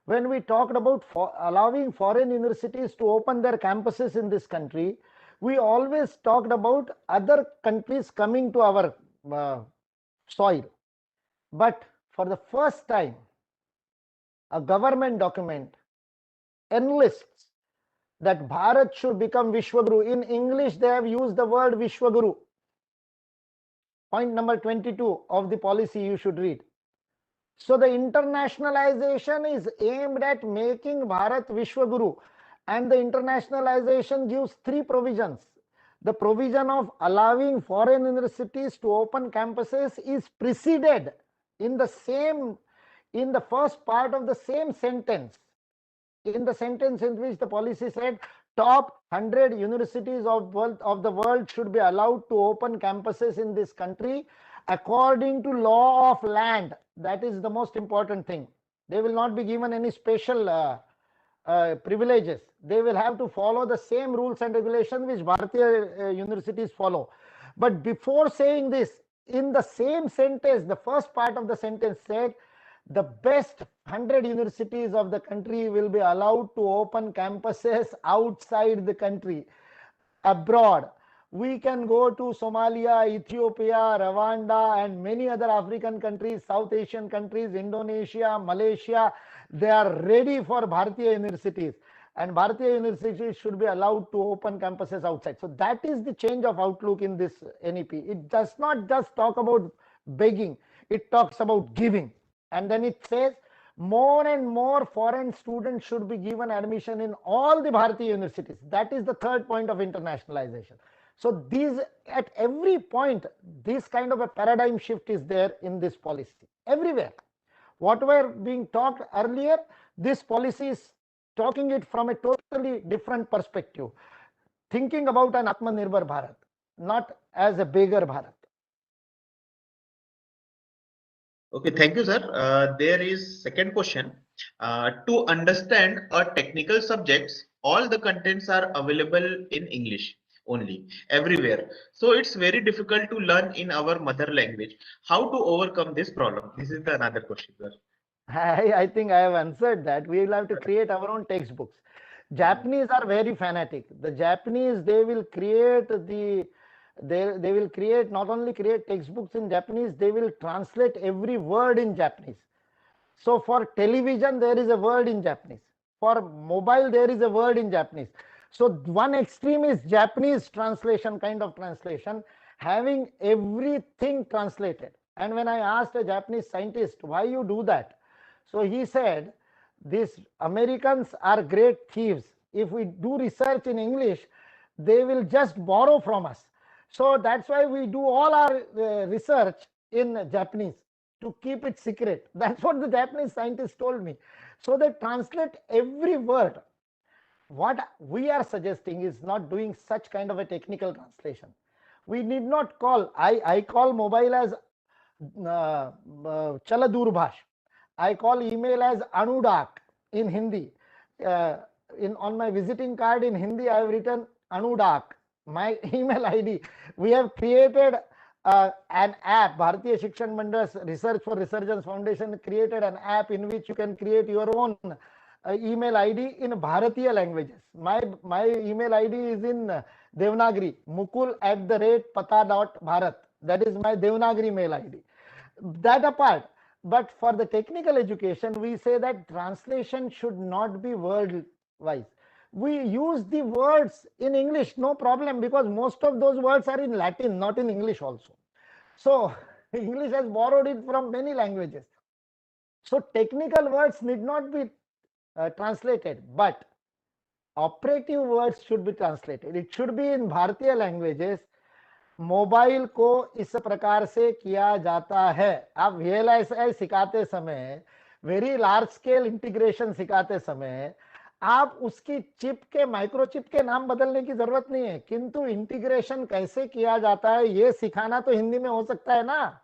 when we talked about allowing foreign universities to open their campuses in this country, we always talked about other countries coming to our soil. But for the first time, a government document enlists that Bharat should become Vishwaguru. In English, they have used the word Vishwaguru. Point number 22 of the policy you should read. So the internationalization is aimed at making Bharat Vishwaguru, and the internationalization gives 3 provisions. The provision of allowing foreign universities to open campuses is preceded in the first part of the same sentence. In the sentence in which the policy said top 100 universities of the world should be allowed to open campuses in this country according to law of land. That is the most important thing. They will not be given any special privileges. They will have to follow the same rules and regulations which Bharatiya universities follow. But before saying this, in the same sentence, the first part of the sentence said the best 100 universities of the country will be allowed to open campuses outside the country, abroad. We can go to Somalia, Ethiopia, Rwanda, and many other African countries, South Asian countries, Indonesia, Malaysia. They are ready for Bharatiya universities, and Bharatiya universities should be allowed to open campuses outside. So that is the change of outlook in this NEP. It does not just talk about begging, it talks about giving. And then it says more and more foreign students should be given admission in all the Bharatiya universities. That is the third point of internationalization. So these, at every point, this kind of a paradigm shift is there in this policy, everywhere. What were being talked earlier, this policy is talking it from a totally different perspective, thinking about an Atmanirbhar Bharat, not as a beggar Bharat. Okay, thank you, sir. There is second question. To understand a technical subjects, all the contents are available in English only everywhere. So it's very difficult to learn in our mother language. How to overcome this problem? This is the another question, sir. I think I have answered that. We will have to create our own textbooks. Japanese are very fanatic. The Japanese, they will create they will create, not only create textbooks in Japanese, they will translate every word in Japanese. So for television, there is a word in Japanese. For mobile, there is a word in Japanese. So one extreme is Japanese translation, kind of translation, having everything translated. And when I asked a Japanese scientist, why you do that? So he said, these Americans are great thieves. If we do research in English, they will just borrow from us. So that's why we do all our research in Japanese, to keep it secret. That's what the Japanese scientists told me. So they translate every word. What we are suggesting is not doing such kind of a technical translation. We need not call, I call mobile as Chala Durbash. I call email as Anudak in Hindi. On my visiting card in Hindi, I have written Anudak, my email ID. We have created an app. Bharatiya Shikshan Mandir's Research for Resurgence Foundation created an app in which you can create your own email ID in Bharatiya languages. My email ID is in Devanagari, mukul@pata.bharat. That is my Devanagari mail ID. That apart, but for the technical education, we say that translation should not be word wise. We use the words in English, no problem, because most of those words are in Latin, not in English also. So English has borrowed it from many languages. So technical words need not be translated, but operative words should be translated. It should be in Bharatiya languages. Mobile को इस प्रकार से किया जाता है. आप VLSI सिखाते समय, वेरी लार्ज स्केल इंटीग्रेशन सिखाते समय, आप उसकी चिप के, माइक्रोचिप के नाम बदलने की जरूरत नहीं है, किंतु इंटीग्रेशन कैसे किया जाता है ये सिखाना तो हिंदी में हो सकता है ना.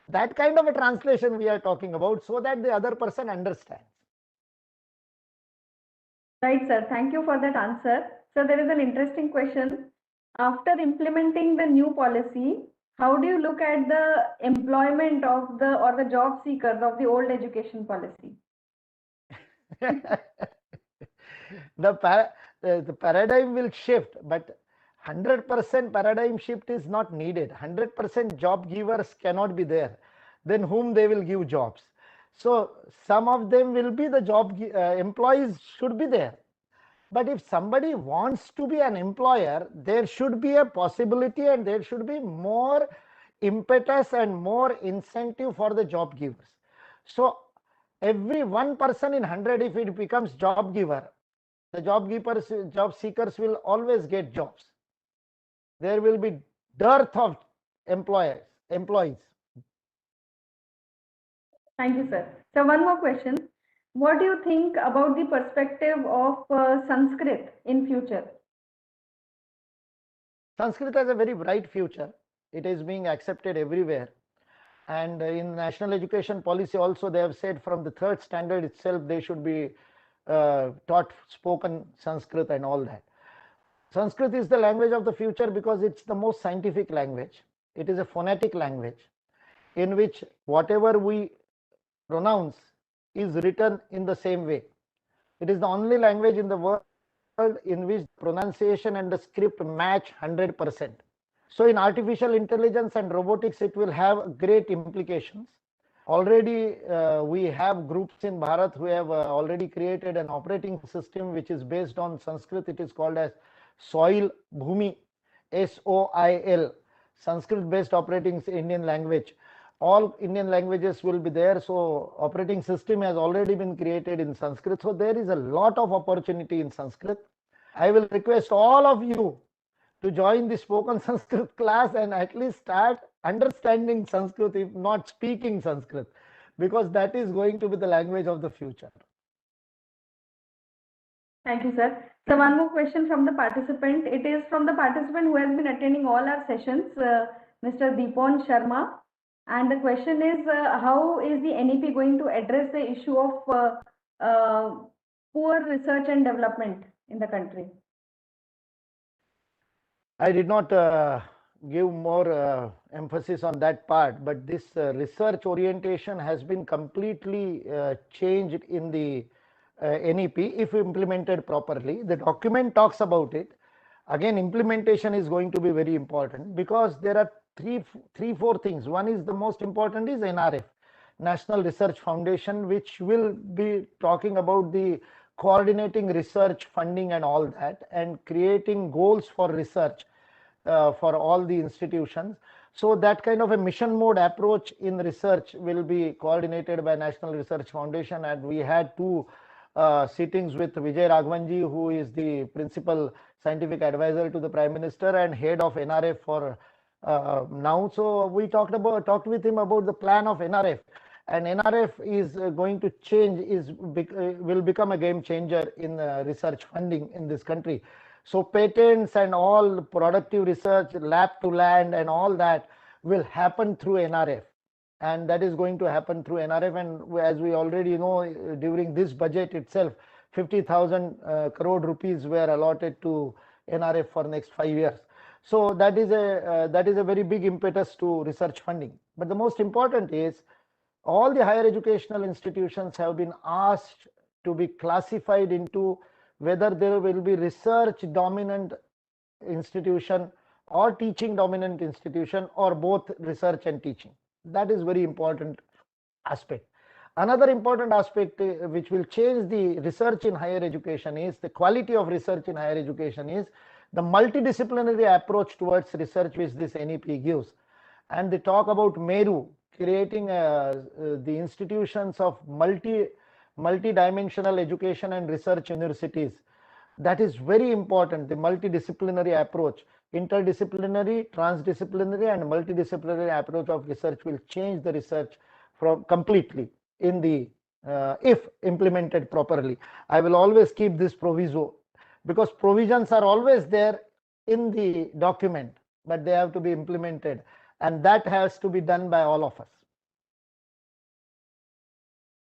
That kind of a translation we are talking about, so that the other person understands. Right, sir. Thank you for that answer. So there is an interesting question. After implementing the new policy, how do you look at the employment of the job seekers of the old education policy? The paradigm will shift, but 100% paradigm shift is not needed. 100% job givers cannot be there. Then whom they will give jobs? So some of them will be the job employees should be there. But if somebody wants to be an employer, there should be a possibility and there should be more impetus and more incentive for the job givers. So every one person in 100, if it becomes job giver, the job seekers will always get jobs. There will be dearth of employees. Thank you, sir. So one more question. What do you think about the perspective of Sanskrit in future? Sanskrit has a very bright future. It is being accepted everywhere. And in national education policy also, they have said from the 3rd standard itself, they should be taught spoken Sanskrit and all that. Sanskrit is the language of the future because it's the most scientific language. It is a phonetic language in which whatever we pronounce is written in the same way. It is the only language in the world in which pronunciation and the script match 100%. So in artificial intelligence and robotics, it will have great implications. Already we have groups in Bharat who have already created an operating system which is based on Sanskrit. It is called as Soil Bhumi, SOIL, Sanskrit based operating Indian language. All Indian languages will be there. So operating system has already been created in Sanskrit. So there is a lot of opportunity in Sanskrit. I will request all of you to join the spoken Sanskrit class and at least start understanding Sanskrit, if not speaking Sanskrit, because that is going to be the language of the future. Thank you, sir. So one more question from the participant. It is from the participant who has been attending all our sessions, Mr. Deepan Sharma. And the question is, how is the NEP going to address the issue of poor research and development in the country? I did not give more emphasis on that part, but this research orientation has been completely changed in the NEP if implemented properly. The document talks about it. Again, implementation is going to be very important because there are four things. One is the most important is NRF, National Research Foundation, which will be talking about the coordinating research funding and all that, and creating goals for research for all the institutions. So that kind of a mission mode approach in research will be coordinated by National Research Foundation. And we had two sittings with Vijay Raghavanji, who is the principal scientific advisor to the Prime Minister and head of NRF for now. So we talked with him about the plan of NRF, and NRF is going to change, will become a game changer in research funding in this country. So patents and all productive research, lab to land and all that will happen through NRF. And that is going to happen through NRF. And as we already know, during this budget itself, 50,000 crore rupees were allotted to NRF for next 5 years. So that is a very big impetus to research funding. But the most important is all the higher educational institutions have been asked to be classified into whether there will be research dominant institution or teaching dominant institution, or both research and teaching. That is very important aspect. Another important aspect which will change the research in higher education is the quality of research in higher education is the multidisciplinary approach towards research which this NEP gives. And they talk about MERU, creating the institutions of multi-dimensional education and research universities. That is very important, the multidisciplinary approach. Interdisciplinary, transdisciplinary and multidisciplinary approach of research will change the research from completely in the if implemented properly. I will always keep this proviso because provisions are always there in the document, but they have to be implemented, and that has to be done by all of us.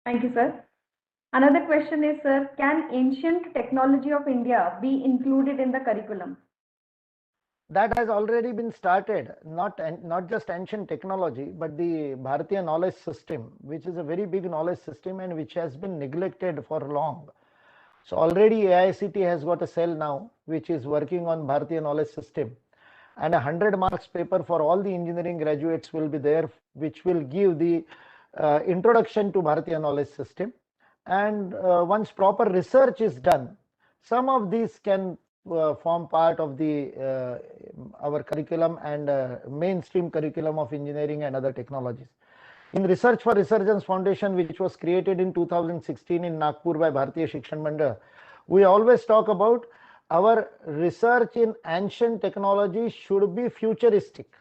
Thank you, sir. Another question is, sir, can ancient technology of India be included in the curriculum? That has already been started, not just ancient technology, but the Bharatiya knowledge system, which is a very big knowledge system and which has been neglected for long. So already AICT has got a cell now, which is working on Bharatiya knowledge system, and 100 marks paper for all the engineering graduates will be there, which will give the introduction to Bharatiya knowledge system. And once proper research is done, some of these can form part of the our curriculum and mainstream curriculum of engineering and other technologies. In Research for Resurgence Foundation, which was created in 2016 in Nagpur by Bharatiya Shikshan Mandal, we always talk about our research in ancient technology should be futuristic.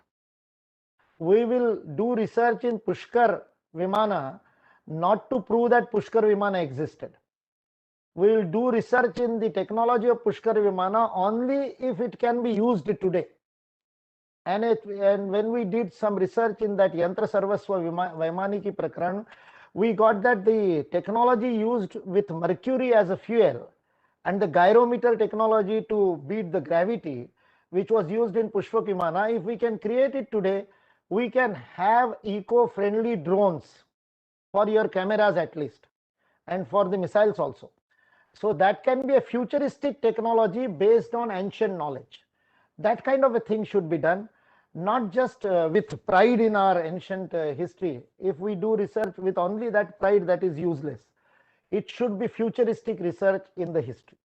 We will do research in Pushkar Vimana not to prove that Pushkar Vimana existed. We will do research in the technology of Pushkar Vimana only if it can be used today. And when we did some research in that Yantra Sarvasva Vaimaniki Prakran, we got that the technology used with mercury as a fuel and the gyrometer technology to beat the gravity, which was used in Pushpak Vimana, if we can create it today, we can have eco-friendly drones for your cameras at least, and for the missiles also. So that can be a futuristic technology based on ancient knowledge. That kind of a thing should be done, not just with pride in our ancient history. If we do research with only that pride, that is useless. It should be futuristic research in the history.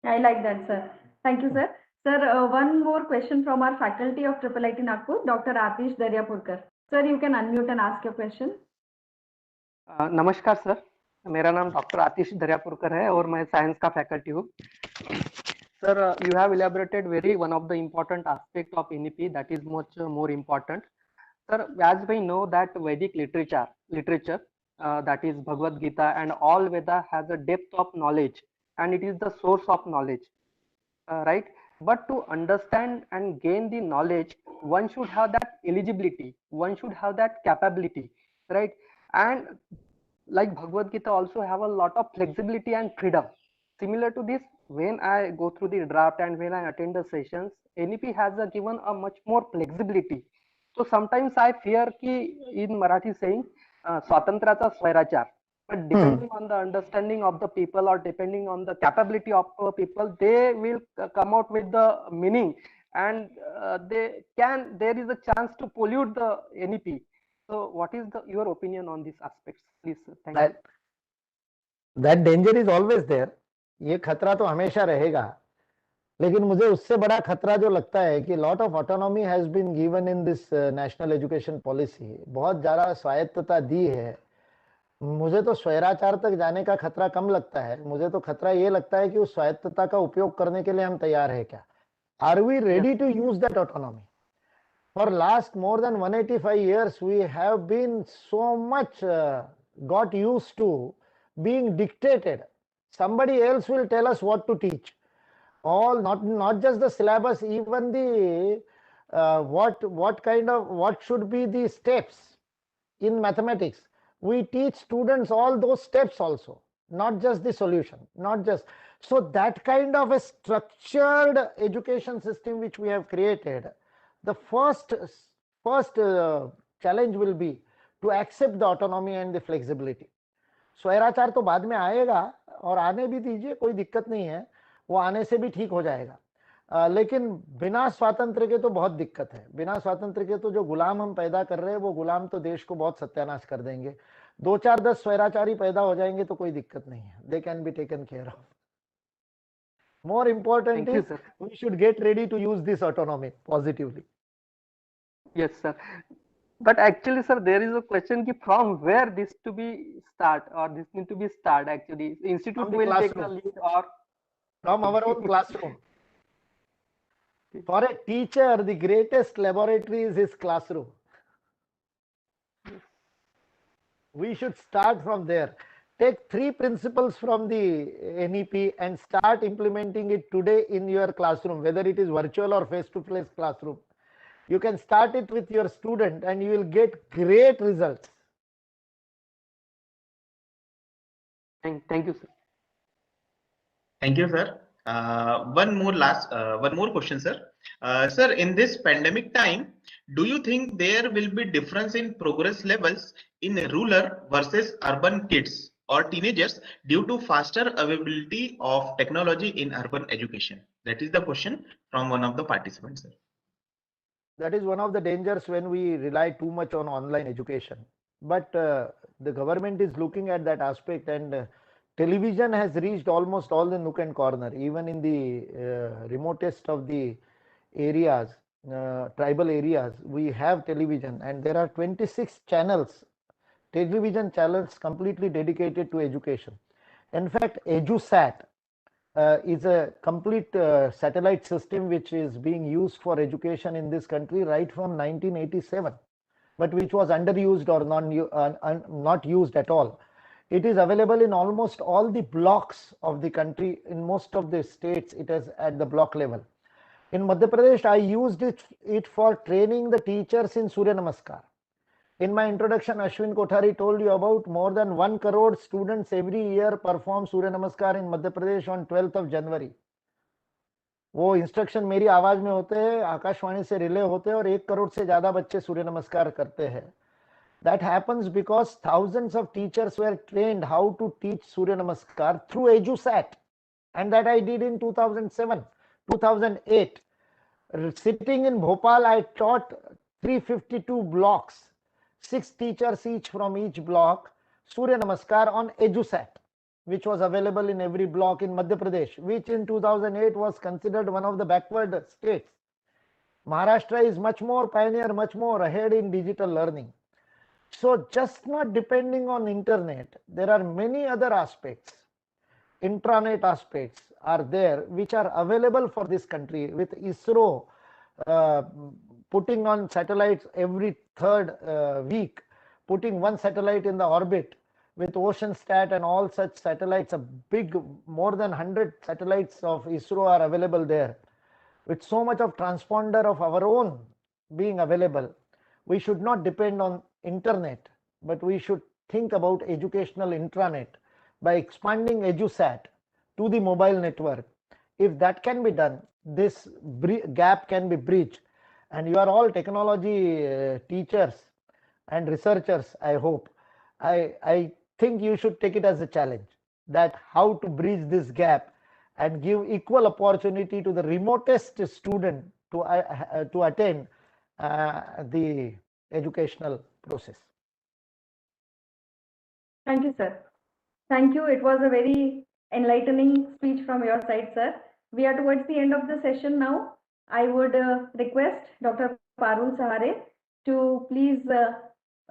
I like that, sir. Thank you, sir. Sir, one more question from our faculty of IIIT Nagpur, Dr. Atish Daryapurkar. Sir, you can unmute and ask your question. नमस्कार sir, मेरा नाम doctor आतिश दरियापुरकर है और मैं science का faculty हूँ. Sir, you have elaborated one of the important aspect of NEP, that is much more important. Sir, as we know that Vedic literature that is Bhagavad Gita, and all Veda has a depth of knowledge, and it is the source of knowledge, right? But to understand and gain the knowledge, one should have that eligibility, one should have that capability, right? And like Bhagavad Gita also have a lot of flexibility and freedom. Similar to this, when I go through the draft and when I attend the sessions, NEP has given a much more flexibility. So sometimes I fear ki in Marathi saying स्वातंत्र्याचा स्वैराचार, but depending on the understanding of the people or depending on the capability of people, they will come out with the meaning, and there is a chance to pollute the NEP. So what is your opinion on these aspects, please? Thank you. That danger is always there. ये खतरा तो हमेशा रहेगा, लेकिन मुझे उससे बड़ा खतरा जो लगता है कि lot of autonomy has been given in this national education policy, बहुत ज्यादा स्वायत्तता दी है. मुझे तो स्वैराचार तक जाने का खतरा कम लगता है. मुझे तो खतरा ये लगता है कि उस स्वायत्तता का उपयोग करने के लिए हम तैयार है क्या? Are we ready to use that autonomy? For last more than 185 years, we have been so much got used to being dictated. Somebody else will tell us what to teach. All not just the syllabus, even the what should be the steps in mathematics. We teach students all those steps also, not just the solution, not just. So that kind of a structured education system which we have created, the first challenge will be to accept the autonomy and the flexibility. स्वैराचार तो बाद में आएगा, और आने भी दीजिए, कोई दिक्कत नहीं है, वो आने से भी ठीक हो जाएगा. लेकिन बिना स्वातंत्र के तो बहुत दिक्कत है. बिना स्वातंत्र के तो जो गुलाम हम पैदा कर रहे हैं, वो गुलाम तो देश को बहुत सत्यानाश कर देंगे. 2-4-10 स्वैराचारी पैदा हो जाएंगे तो कोई दिक्कत नहीं है. They can be taken care of. More important is we should get ready to use this autonomy positively. Yes, sir. But actually, sir, there is a question ki from where this to be start, or this need to be start actually. Institute will take the lead, or from our own classroom. For a teacher, the greatest laboratory is his classroom. We should start from there. Take 3 principles from the NEP and start implementing it today in your classroom, whether it is virtual or face-to-face classroom. You can start it with your student and you will get great results. Thank you, sir. Thank you, sir. One more question, sir. Sir, in this pandemic time, do you think there will be difference in progress levels in rural versus urban kids or teenagers due to faster availability of technology in urban education? That is the question from one of the participants, sir. That is one of the dangers when we rely too much on online education. But the government is looking at that aspect, and television has reached almost all the nook and corner, even in the remotest of the areas, tribal areas. We have television, and there are 26 channels, television channels completely dedicated to education. In fact, EduSat is a complete satellite system which is being used for education in this country right from 1987, but which was underused or not used at all. It is available in almost all the blocks of the country. In most of the states, it is at the block level. In Madhya Pradesh, I used it for training the teachers in Surya Namaskar. In my introduction, Ashwin Kothari told you about more than 1 crore students every year perform Surya Namaskar in Madhya Pradesh on 12th of January. वो instruction मेरी आवाज में होते हैं, आकाशवाणी से relay होते हैं, और 1 करोड़ से ज्यादा बच्चे सूर्य नमस्कार करते हैं. That happens because thousands of teachers were trained how to teach Surya Namaskar through EduSat, and that I did in 2007, 2008. Sitting in Bhopal, I taught 352 blocks, 6 teachers each from each block, Surya Namaskar on EduSat, which was available in every block in Madhya Pradesh, which in 2008 was considered one of the backward states. Maharashtra is much more pioneer, much more ahead in digital learning. So just not depending on internet, there are many other aspects, intranet aspects are there, which are available for this country, with ISRO putting on satellites every 3rd week, putting 1 satellite in the orbit. with OceanSat and all such satellites, a big, more than 100 satellites of ISRO are available there. With so much of transponder of our own being available, we should not depend on internet, but we should think about educational intranet by expanding EduSat to the mobile network. If that can be done, this gap can be bridged. And you are all technology teachers and researchers, I hope. I think you should take it as a challenge, that how to bridge this gap and give equal opportunity to the remotest student to attend the educational process. Thank you, sir. Thank you. It was a very enlightening speech from your side, sir. We are towards the end of the session now. I would request Dr. Parul Sahare to please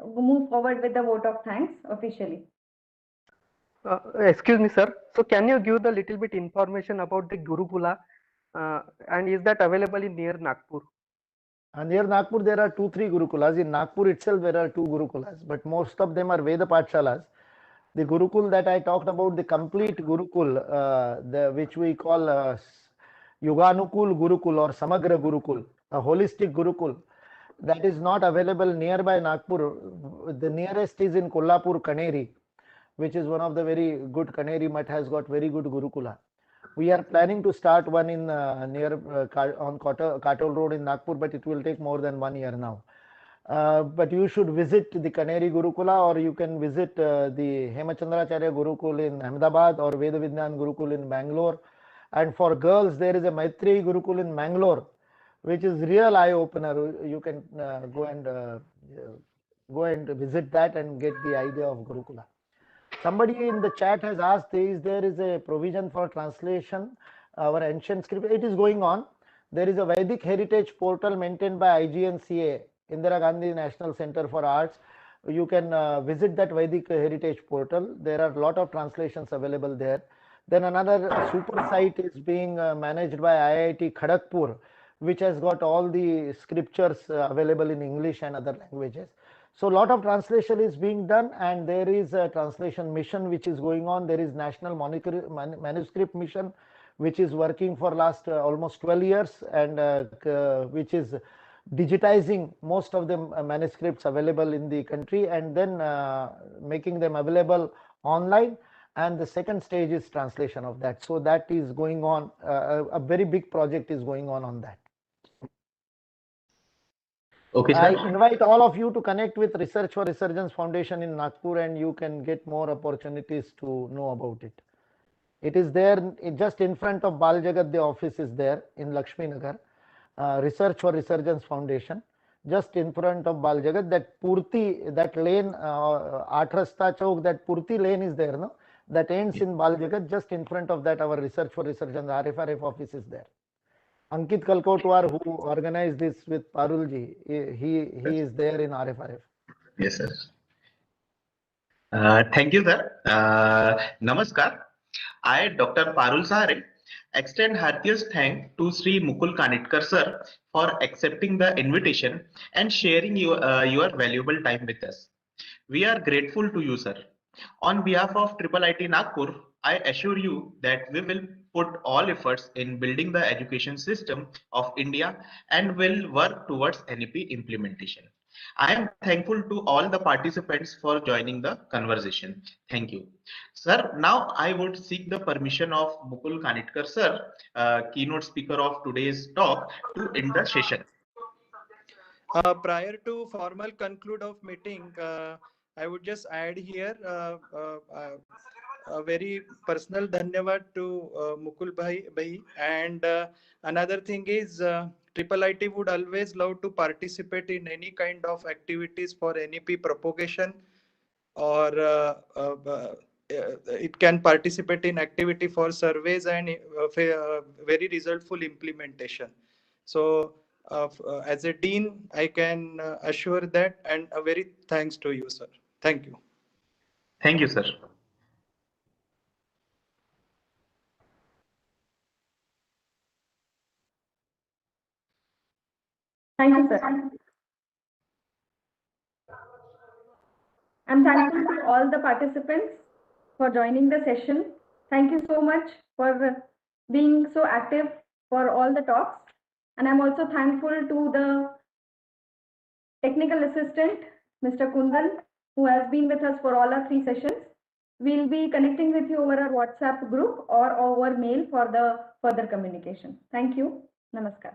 move forward with the vote of thanks officially. Excuse me, sir. So can you give the little bit information about the Gurukula, and is that available in near Nagpur? Near Nagpur, there are 2-3 Gurukulas. In Nagpur itself, there are 2 Gurukulas, but most of them are Veda Pathshalas. The Gurukul that I talked about, the complete Gurukul, which we call Yuganukul Gurukul or Samagra Gurukul, a holistic Gurukul, that is not available nearby Nagpur. The nearest is in Kolhapur, Kaneri, which is one of the very good. Kaneri Mutt has got very good Gurukula. We are planning to start one in near on Katol Road in Nagpur, but it will take more than 1 year now. But you should visit the Kaneri Gurukula, or you can visit the Hemachandracharya Gurukul in Ahmedabad or Veda Vidyan Gurukul in Bangalore. And for girls, there is a Maitri Gurukul in Bangalore, which is real eye opener. You can go and visit that and get the idea of Gurukula. Somebody in the chat has asked, there is a provision for translation, our ancient script. It is going on. There is a Vedic heritage portal maintained by IGNCA, Indira Gandhi National Center for Arts. You can visit that Vedic heritage portal. There are a lot of translations available there. Then another super site is being managed by IIT Kharagpur, which has got all the scriptures available in English and other languages. So a lot of translation is being done, and there is a translation mission which is going on. There is National Manuscript Mission, which is working for last almost 12 years, and which is digitizing most of the manuscripts available in the country, and then making them available online. And the second stage is translation of that. So that is going on. A very big project is going on that. Okay, sir. I invite all of you to connect with Research for Resurgence Foundation in Nagpur, and you can get more opportunities to know about it. It is there just in front of Bal Jagat. The office is there in Lakshmi Nagar. Research for Resurgence Foundation, just in front of Bal Jagat. That Purti, that lane, Athrasta Chowk, that Purti lane is there, no? That ends in Bal Jagat. Just in front of that, our Research for Resurgence RFRF office is there. Ankit Kalkotwar, who organized this with Parulji, he is there in RFRF. Yes, sir. Thank you, sir. Namaskar. I, Dr. Parul Sahare, extend heartiest thanks to Sri Mukul Kanitkar sir for accepting the invitation and sharing your valuable time with us. We are grateful to you, sir. On behalf of IIIT Nagpur, I assure you that we will put all efforts in building the education system of India and will work towards NEP implementation. I am thankful to all the participants for joining the conversation. Thank you. Sir, now I would seek the permission of Mukul Kanitkar sir, keynote speaker of today's talk, to end the session. Prior to formal conclude of meeting, I would just add here a very personal dhanyavad to Mukul bhai. And another thing is IIIT would always love to participate in any kind of activities for NEP propagation, or it can participate in activity for surveys and very resultful implementation. So as a dean, I can assure that, and a very thanks to you, sir. Thank you. Thank you, sir. Thank you, sir. I'm thankful to all the participants for joining the session. Thank you so much for being so active for all the talks. And I'm also thankful to the technical assistant, Mr. Kundan, who has been with us for all our 3 sessions. We'll be connecting with you over our WhatsApp group or over mail for the further communication. Thank you. Namaskar.